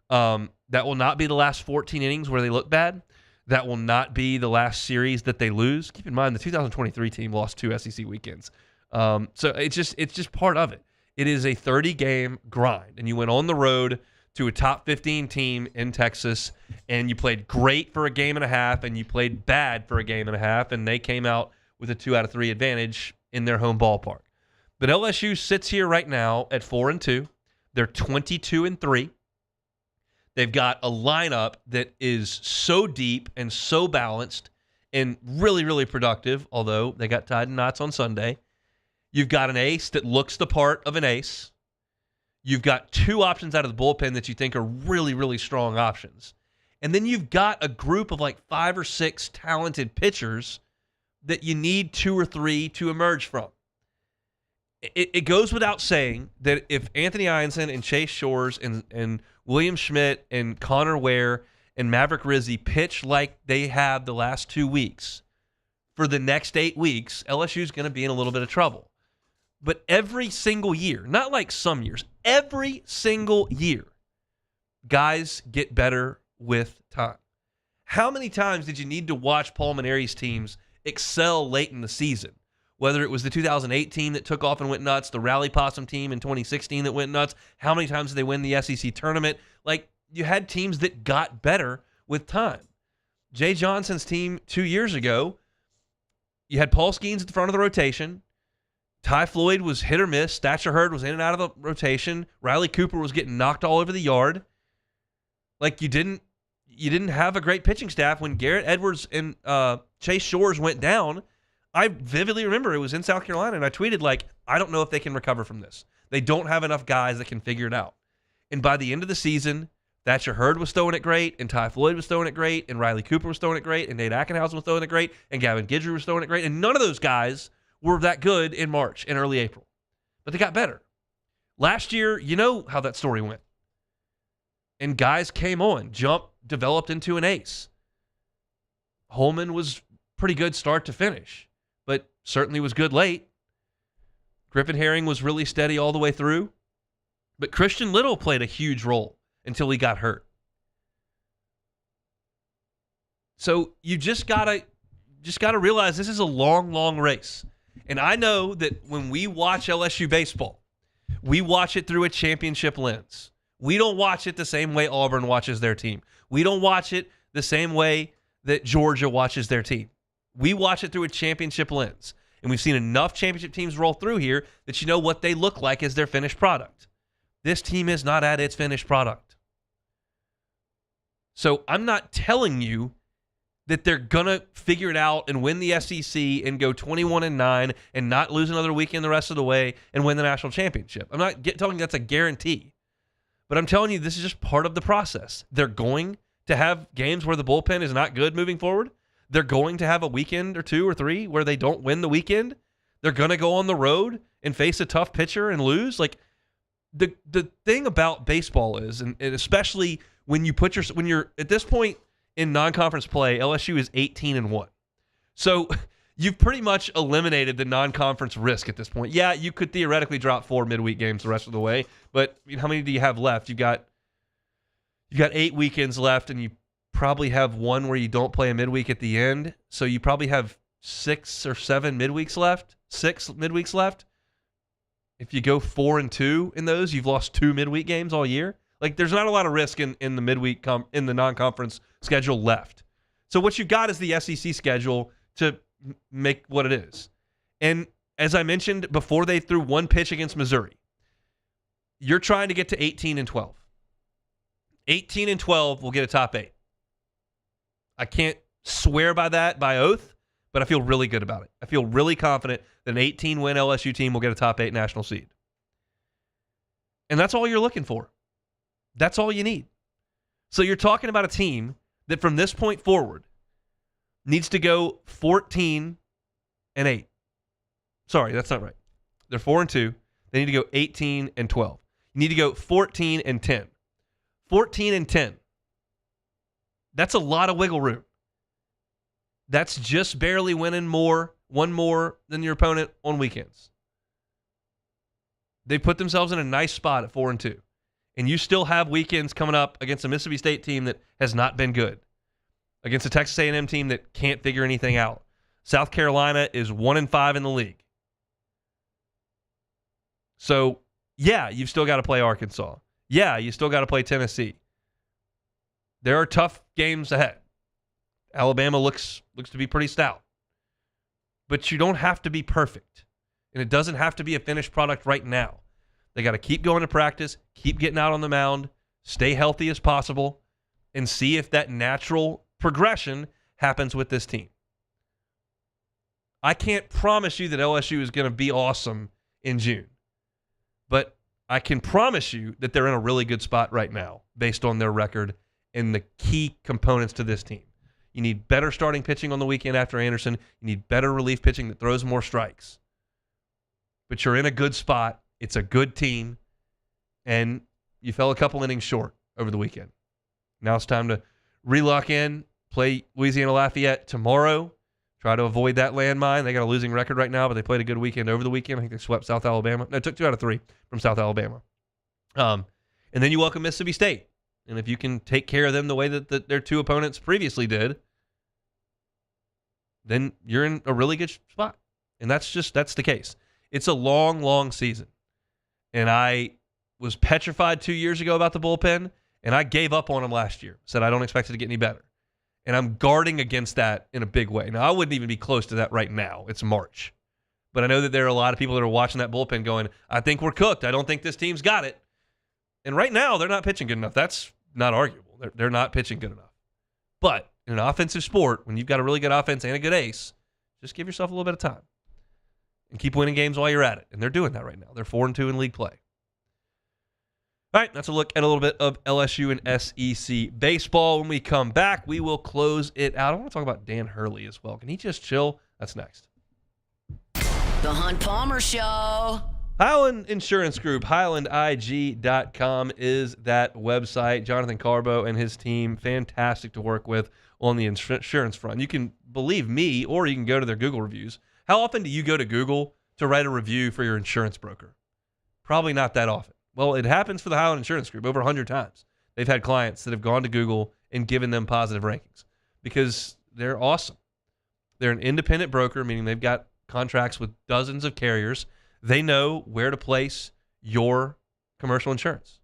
That will not be the last 14 innings where they look bad. That will not be the last series that they lose. Keep in mind, the 2023 team lost 2 SEC weekends. So it's just part of it. It is a 30-game grind, and you went on the road to a top 15 team in Texas, and you played great for a game and a half, and you played bad for a game and a half, and they came out with a 2 out of 3 advantage in their home ballpark. But LSU sits here right now at 4-2. They're 22-3. They've got a lineup that is so deep and so balanced and really, really productive, although they got tied in knots on Sunday. You've got an ace that looks the part of an ace. You've got 2 options out of the bullpen that you think are really, really strong options. And then you've got a group of like 5 or 6 talented pitchers that you need 2 or 3 to emerge from. It goes without saying that if Anthony Ianson and Chase Shores and William Schmidt and Connor Ware and Maverick Rizzi pitch like they have the last 2 weeks, for the next 8 weeks, LSU is going to be in a little bit of trouble. But every single year, not like some years, every single year, guys get better with time. How many times did you need to watch Paul Maneri's teams excel late in the season? Whether it was the 2008 team that took off and went nuts, the Rally Possum team in 2016 that went nuts, how many times did they win the SEC tournament? Like, you had teams that got better with time. Jay Johnson's team 2 years ago, you had Paul Skeens at the front of the rotation. Ty Floyd was hit or miss. Thatcher Hurd was in and out of the rotation. Riley Cooper was getting knocked all over the yard. Like, you didn't have a great pitching staff when Garrett Edwards and Chase Shores went down. I vividly remember it was in South Carolina, and I tweeted, like, I don't know if they can recover from this. They don't have enough guys that can figure it out. And by the end of the season, Thatcher Hurd was throwing it great, and Ty Floyd was throwing it great, and Riley Cooper was throwing it great, and Nate Ackenhausen was throwing it great, and Gavin Guidry was throwing it great, and none of those guys were that good in March and early April. But they got better. Last year, you know how that story went. And guys came on, developed into an ace. Holman was pretty good start to finish, but certainly was good late. Griffin Herring was really steady all the way through. But Christian Little played a huge role until he got hurt. So you just gotta realize this is a long, long race. And I know that when we watch LSU baseball, we watch it through a championship lens. We don't watch it the same way Auburn watches their team. We don't watch it the same way that Georgia watches their team. We watch it through a championship lens. And we've seen enough championship teams roll through here that you know what they look like as their finished product. This team is not at its finished product. So I'm not telling you that they're going to figure it out and win the SEC and go 21-9 and not lose another weekend the rest of the way and win the national championship. I'm not telling you that's a guarantee. But I'm telling you this is just part of the process. They're going to have games where the bullpen is not good moving forward. They're going to have a weekend or 2 or 3 where they don't win the weekend. They're going to go on the road and face a tough pitcher and lose. Like, the thing about baseball is, and especially when you're at this point in non-conference play, LSU is 18-1. So you've pretty much eliminated the non-conference risk at this point. Yeah, you could theoretically drop 4 midweek games the rest of the way, but I mean, how many do you have left? You got 8 weekends left, and you probably have one where you don't play a midweek at the end. So you probably have 6 or 7 midweeks left. 6 midweeks left. If you go 4-2 in those, you've lost 2 midweek games all year. Like, there's not a lot of risk in the midweek in the non-conference schedule left. So what you've got is the SEC schedule to make what it is. And as I mentioned before, they threw one pitch against Missouri. You're trying to get to 18-12. 18-12 will get a top 8. I can't swear by that by oath, but I feel really good about it. I feel really confident that an 18-win LSU team will get a top 8 national seed. And that's all you're looking for. That's all you need. So you're talking about a team that from this point forward needs to go 14-8. Sorry, that's not right. They're 4-2. They need to go 18-12. You need to go 14-10. 14-10. That's a lot of wiggle room. That's just barely winning one more than your opponent on weekends. They put themselves in a nice spot at 4-2. And you still have weekends coming up against a Mississippi State team that has not been good, against a Texas A&M team that can't figure anything out. South Carolina is 1-5 in the league. So, yeah, you've still got to play Arkansas. Yeah, you still got to play Tennessee. There are tough games ahead. Alabama looks to be pretty stout. But you don't have to be perfect. And it doesn't have to be a finished product right now. They got to keep going to practice, keep getting out on the mound, stay healthy as possible, and see if that natural progression happens with this team. I can't promise you that LSU is going to be awesome in June, but I can promise you that they're in a really good spot right now based on their record and the key components to this team. You need better starting pitching on the weekend after Anderson. You need better relief pitching that throws more strikes. But you're in a good spot. It's a good team, and you fell a couple innings short over the weekend. Now it's time to re-lock in, play Louisiana Lafayette tomorrow, try to avoid that landmine. They got a losing record right now, but they played a good weekend over the weekend. I think they swept South Alabama. No, it took 2 out of 3 from South Alabama. And then you welcome Mississippi State. And if you can take care of them the way that their 2 opponents previously did, then you're in a really good spot. And that's the case. It's a long, long season. And I was petrified 2 years ago about the bullpen, and I gave up on them last year. Said I don't expect it to get any better. And I'm guarding against that in a big way. Now, I wouldn't even be close to that right now. It's March. But I know that there are a lot of people that are watching that bullpen going, I think we're cooked. I don't think this team's got it. And right now, they're not pitching good enough. That's not arguable. They're not pitching good enough. But in an offensive sport, when you've got a really good offense and a good ace, just give yourself a little bit of time. And keep winning games while you're at it. And they're doing that right now. They're 4-2 in league play. All right, that's a look at a little bit of LSU and SEC baseball. When we come back, we will close it out. I want to talk about Dan Hurley as well. Can he just chill? That's next. The Hunt Palmer Show. Highland Insurance Group, HighlandIG.com is that website. Jonathan Carbo and his team, fantastic to work with on the insurance front. You can believe me, or you can go to their Google reviews. How often do you go to Google to write a review for your insurance broker? Probably not that often. Well, it happens for the Highland Insurance Group over 100 times. They've had clients that have gone to Google and given them positive rankings because they're awesome. They're an independent broker, meaning they've got contracts with dozens of carriers. They know where to place your commercial insurance.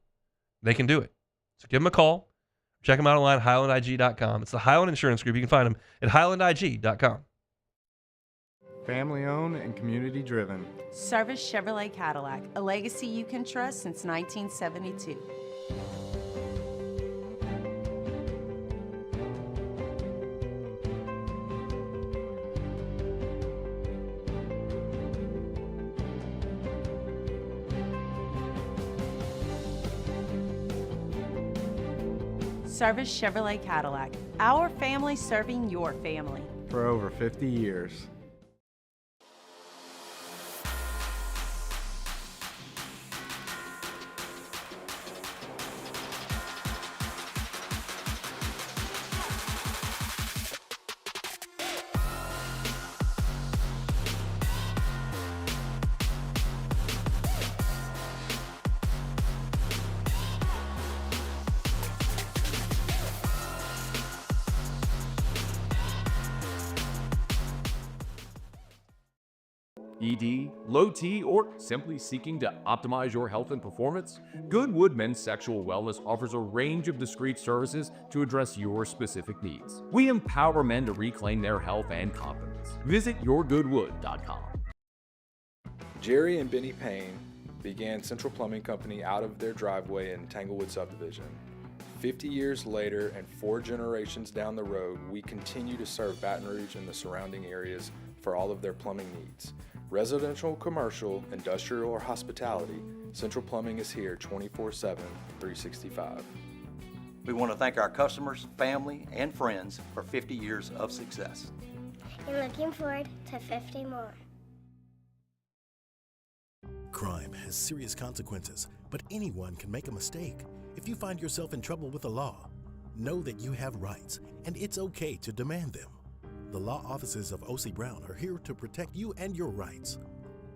They can do it. So give them a call. Check them out online at HighlandIG.com. It's the Highland Insurance Group. You can find them at HighlandIG.com. Family owned and community driven. Service Chevrolet Cadillac, a legacy you can trust since 1972. Service Chevrolet Cadillac, our family serving your family. For over 50 years. ED, low T, or simply seeking to optimize your health and performance? Goodwood Men's Sexual Wellness offers a range of discreet services to address your specific needs. We empower men to reclaim their health and confidence. Visit yourgoodwood.com. Jerry and Benny Payne began Central Plumbing Company out of their driveway in Tanglewood subdivision. 50 years later and 4 generations down the road, we continue to serve Baton Rouge and the surrounding areas for all of their plumbing needs. Residential, commercial, industrial, or hospitality, Central Plumbing is here 24/7, 365. We want to thank our customers, family, and friends for 50 years of success. And looking forward to 50 more. Crime has serious consequences, but anyone can make a mistake. If you find yourself in trouble with the law, know that you have rights, and it's okay to demand them. The law offices of O.C. Brown are here to protect you and your rights.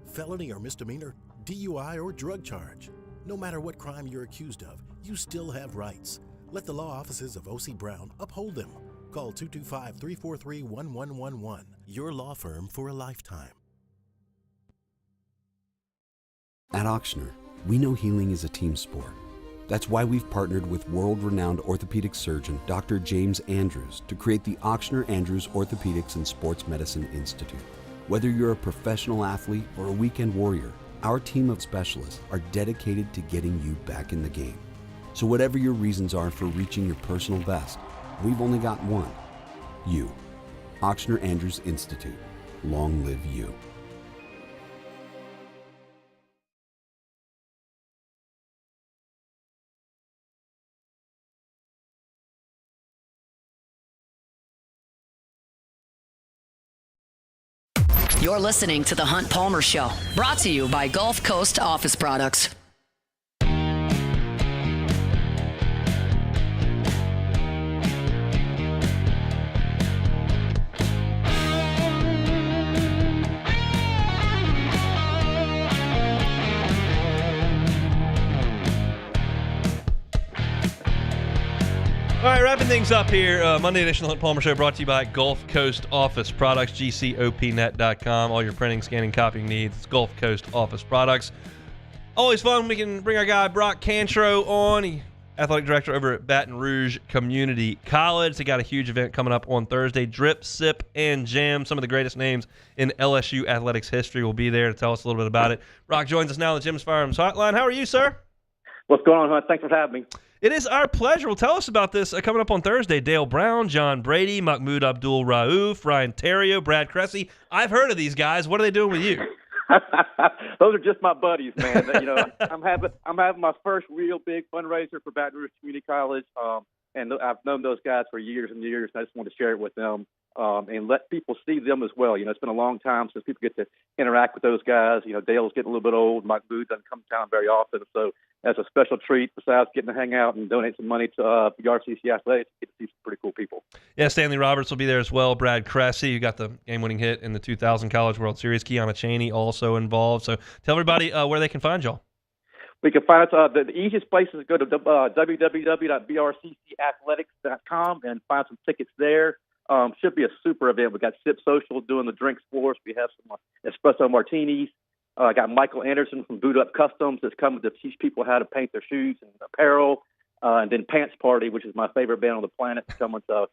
Felony or misdemeanor, DUI or drug charge. No matter what crime you're accused of, you still have rights. Let the law offices of O.C. Brown uphold them. Call 225-343-1111. Your law firm for a lifetime. At Auctioner, we know healing is a team sport. That's why we've partnered with world-renowned orthopedic surgeon Dr. James Andrews to create the Auctioner Andrews Orthopedics and Sports Medicine Institute. Whether you're a professional athlete or a weekend warrior, our team of specialists are dedicated to getting you back in the game. So whatever your reasons are for reaching your personal best, we've only got one. You. Auctioner Andrews Institute. Long live you. You're listening to The Hunt Palmer Show, brought to you by Gulf Coast Office Products. All right, wrapping things up here. Monday edition of the Hunt Palmer Show brought to you by Gulf Coast Office Products, GCOPnet.com. All your printing, scanning, copying needs. It's Gulf Coast Office Products. Always fun. We can bring our guy Brock Cantro on. He, athletic director over at Baton Rouge Community College. They got a huge event coming up on Thursday. Drip, Sip, and Jam. Some of the greatest names in LSU athletics history will be there to tell us a little bit about it. Brock joins us now on the Jim's Firearms Hotline. How are you, sir? What's going on, Hunt? Thanks for having me. It is our pleasure. Well, tell us about this coming up on Thursday. Dale Brown, John Brady, Mahmoud Abdul-Rauf, Ryan Terrio, Brad Cressy. I've heard of these guys. What are they doing with you? Those are just my buddies, man. I'm having my first real big fundraiser for Baton Rouge Community College, and I've known those guys for years and years. And I just want to share it with them and let people see them as well. It's been a long time since people get to interact with those guys. Dale's getting a little bit old. Mahmoud doesn't come to town very often, so as a special treat, besides getting to hang out and donate some money to the RCC Athletics, get to see some pretty cool people. Yeah, Stanley Roberts will be there as well. Brad Cressy, who got the game-winning hit in the 2000 College World Series. Kiana Chaney also involved. So tell everybody where they can find y'all. We can find us. The easiest place is to go to www.brccathletics.com and find some tickets there. Should be a super event. We got Sip Social doing the drinks for us. We have some espresso martinis. I got Michael Anderson from Boot Up Customs that's coming to teach people how to paint their shoes and apparel. And then Pants Party, which is my favorite band on the planet, is coming to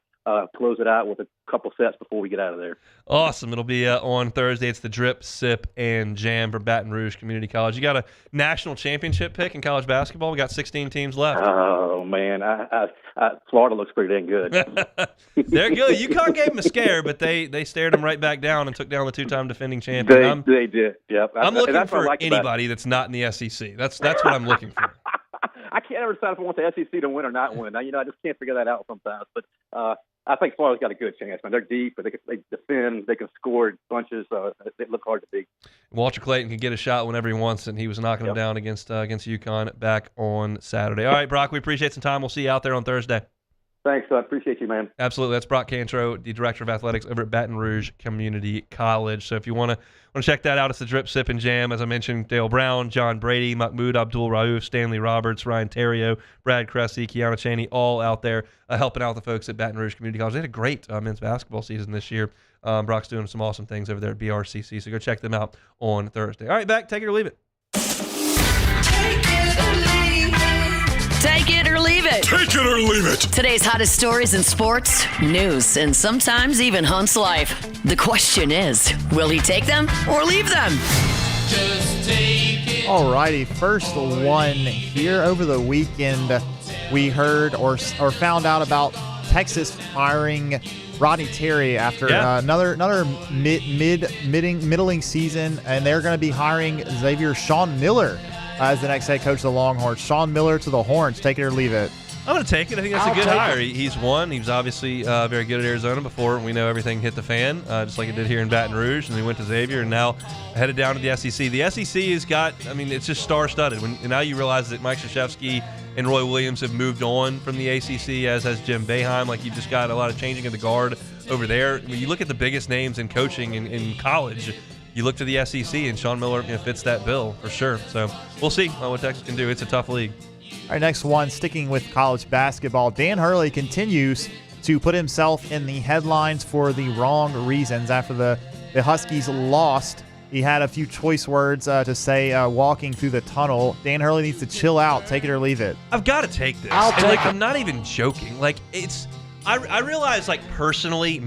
close it out with a couple sets before we get out of there. Awesome. It'll be on Thursday. It's the Drip, Sip, and Jam for Baton Rouge Community College. You got a national championship pick in college basketball. We got 16 teams left. Oh, man. Florida looks pretty dang good. They're good. UConn gave them a scare, but they stared them right back down and took down the two-time defending champion. They did, yep. I'm looking for anybody that's not in the SEC. That's what I'm looking for. I can't ever decide if I want the SEC to win or not win. I just can't figure that out sometimes. But I think Florida's got a good chance, man. They're deep, but they defend, they can score bunches. They look hard to beat. Walter Clayton can get a shot whenever he wants, and he was knocking them down against UConn back on Saturday. All right, Brock, we appreciate some time. We'll see you out there on Thursday. Thanks. I appreciate you, man. Absolutely. That's Brock Cantro, the Director of Athletics over at Baton Rouge Community College. So if you want to check that out, it's the Drip, Sip, and Jam. As I mentioned, Dale Brown, John Brady, Mahmoud Abdul-Rauf, Stanley Roberts, Ryan Terrio, Brad Cressy, Kiana Chaney, all out there helping out the folks at Baton Rouge Community College. They had a great men's basketball season this year. Brock's doing some awesome things over there at BRCC, so go check them out on Thursday. All right, back. Take it or leave it. Take it or leave it. Take it or leave it. Today's hottest stories in sports, news, and sometimes even Hunt's life. The question is, will he take them or leave them? Just take it. Alrighty, first one here. Over the weekend, we heard or found out about Texas firing Rodney Terry after another middling season, and they're going to be hiring Sean Miller as the next head coach of the Longhorns. Sean Miller to the Horns. Take it or leave it. I'm going to take it. I think that's a good hire. He's won. He was obviously very good at Arizona before. We know everything hit the fan, just like it did here in Baton Rouge. And he went to Xavier and now headed down to the SEC. The SEC has got, it's just star-studded. And now you realize that Mike Krzyzewski and Roy Williams have moved on from the ACC, as has Jim Boeheim. Like, you've just got a lot of changing of the guard over there. When you look at the biggest names in coaching in college, you look to the SEC, and Sean Miller fits that bill for sure. So we'll see what Texas can do. It's a tough league. All right, next one, sticking with college basketball. Dan Hurley continues to put himself in the headlines for the wrong reasons. After the Huskies lost, he had a few choice words to say walking through the tunnel. Dan Hurley needs to chill out. Take it or leave it. I've got to take this. I'm not even joking. I realize, personally,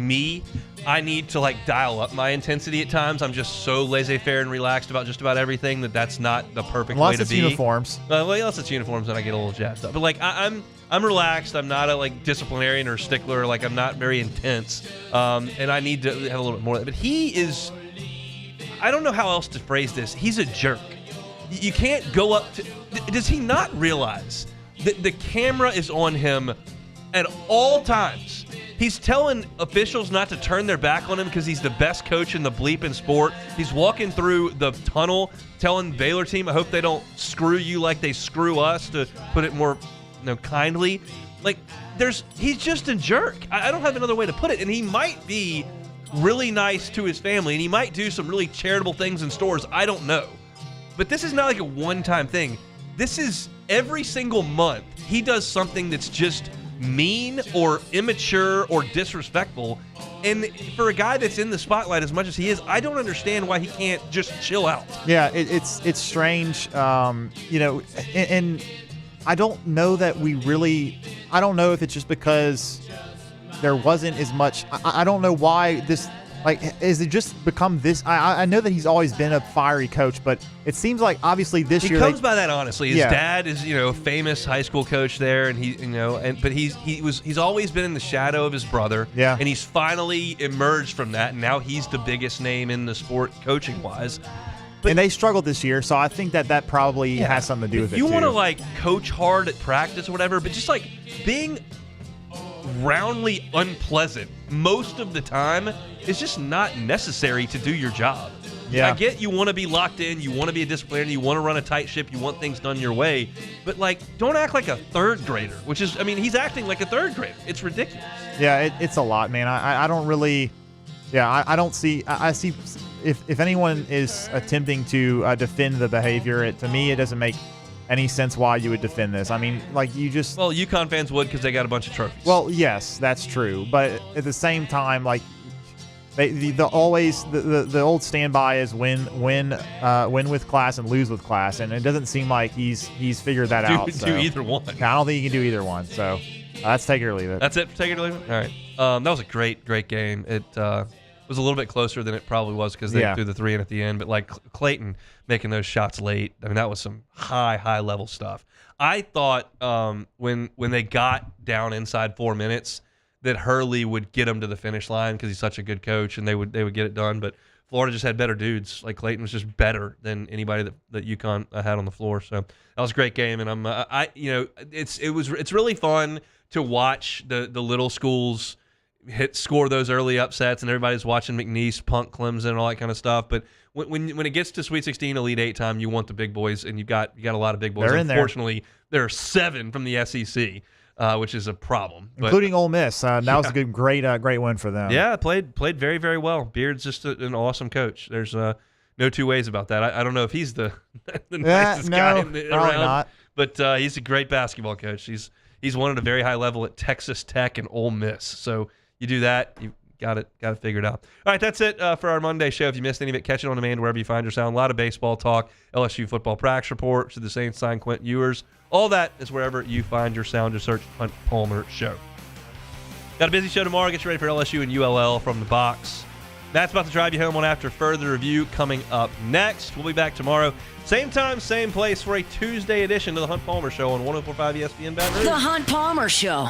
I need to dial up my intensity at times. I'm just so laissez-faire and relaxed about just about everything that's not the perfect way to be. Unless it's uniforms. Unless it's uniforms, then I get a little jazzed up. But I'm relaxed. I'm not a disciplinarian or stickler. I'm not very intense. And I need to have a little bit more. But he is. I don't know how else to phrase this. He's a jerk. You can't go up to. Does he not realize that the camera is on him at all times? He's telling officials not to turn their back on him because he's the best coach in the bleeping sport. He's walking through the tunnel telling Baylor team, I hope they don't screw you like they screw us, to put it more kindly. He's just a jerk. I don't have another way to put it. And he might be really nice to his family, and he might do some really charitable things in stores. I don't know. But this is not a one-time thing. This is every single month he does something that's just mean or immature or disrespectful. And for a guy that's in the spotlight as much as he is, I don't understand why he can't just chill out. Yeah, it's strange. And I don't know that I don't know if it's just because there wasn't as much. I don't know why this. Is it just become this? I know that he's always been a fiery coach, but it seems like obviously this year he comes by that honestly. His dad is a famous high school coach there, and but he's always been in the shadow of his brother. Yeah, and he's finally emerged from that, and now he's the biggest name in the sport coaching wise. And they struggled this year, so I think that probably has something to do with it. You want to coach hard at practice or whatever, but just being roundly unpleasant most of the time is just not necessary to do your job. Yeah. I get you want to be locked in, you want to be a disciplinarian, you want to run a tight ship, you want things done your way, but don't act like a third grader, which is, he's acting like a third grader. It's ridiculous. Yeah, it's a lot, man. I don't really, I don't see, I see if anyone is attempting to defend the behavior, to me it doesn't make any sense why you would defend this. Well, UConn fans would because they got a bunch of trophies. Well, yes, that's true, but at the same time, the old standby is win with class and lose with class, and it doesn't seem like he's figured that out. Do either one. I don't think he can do either one. So let's take it or leave it. That's it. Take it or leave it. All right. That was a great game. It was a little bit closer than it probably was because they threw the 3 in at the end. But Clayton making those shots late, that was some high level stuff. I thought when they got down inside 4 minutes that Hurley would get them to the finish line because he's such a good coach, and they would get it done. But Florida just had better dudes. Clayton was just better than anybody that UConn had on the floor. So that was a great game, and it's really fun to watch the little schools score those early upsets, and everybody's watching McNeese punk Clemson and all that kind of stuff. But when it gets to Sweet 16, Elite 8 time, you want the big boys, and you got a lot of big boys. They're in there. Unfortunately, there are 7 from the SEC. which is a problem. But, including Ole Miss. That was a great win for them. Yeah, played very, very well. Beard's just an awesome coach. There's no two ways about that. I don't know if he's the nicest guy around, not. but he's a great basketball coach. He's won at a very high level at Texas Tech and Ole Miss. So you do that, you got it figured out. All right, that's it for our Monday show. If you missed any of it, catch it on demand wherever you find your sound. A lot of baseball talk, LSU football practice report, should the Saints sign Quint Ewers. All that is wherever you find your sound. Just search Hunt Palmer Show. Got a busy show tomorrow. Get you ready for LSU and ULL from the box. Matt's about to drive you home on After Further Review coming up next. We'll be back tomorrow. Same time, same place for a Tuesday edition of the Hunt Palmer Show on 104.5 ESPN Baton Rouge. The Hunt Palmer Show.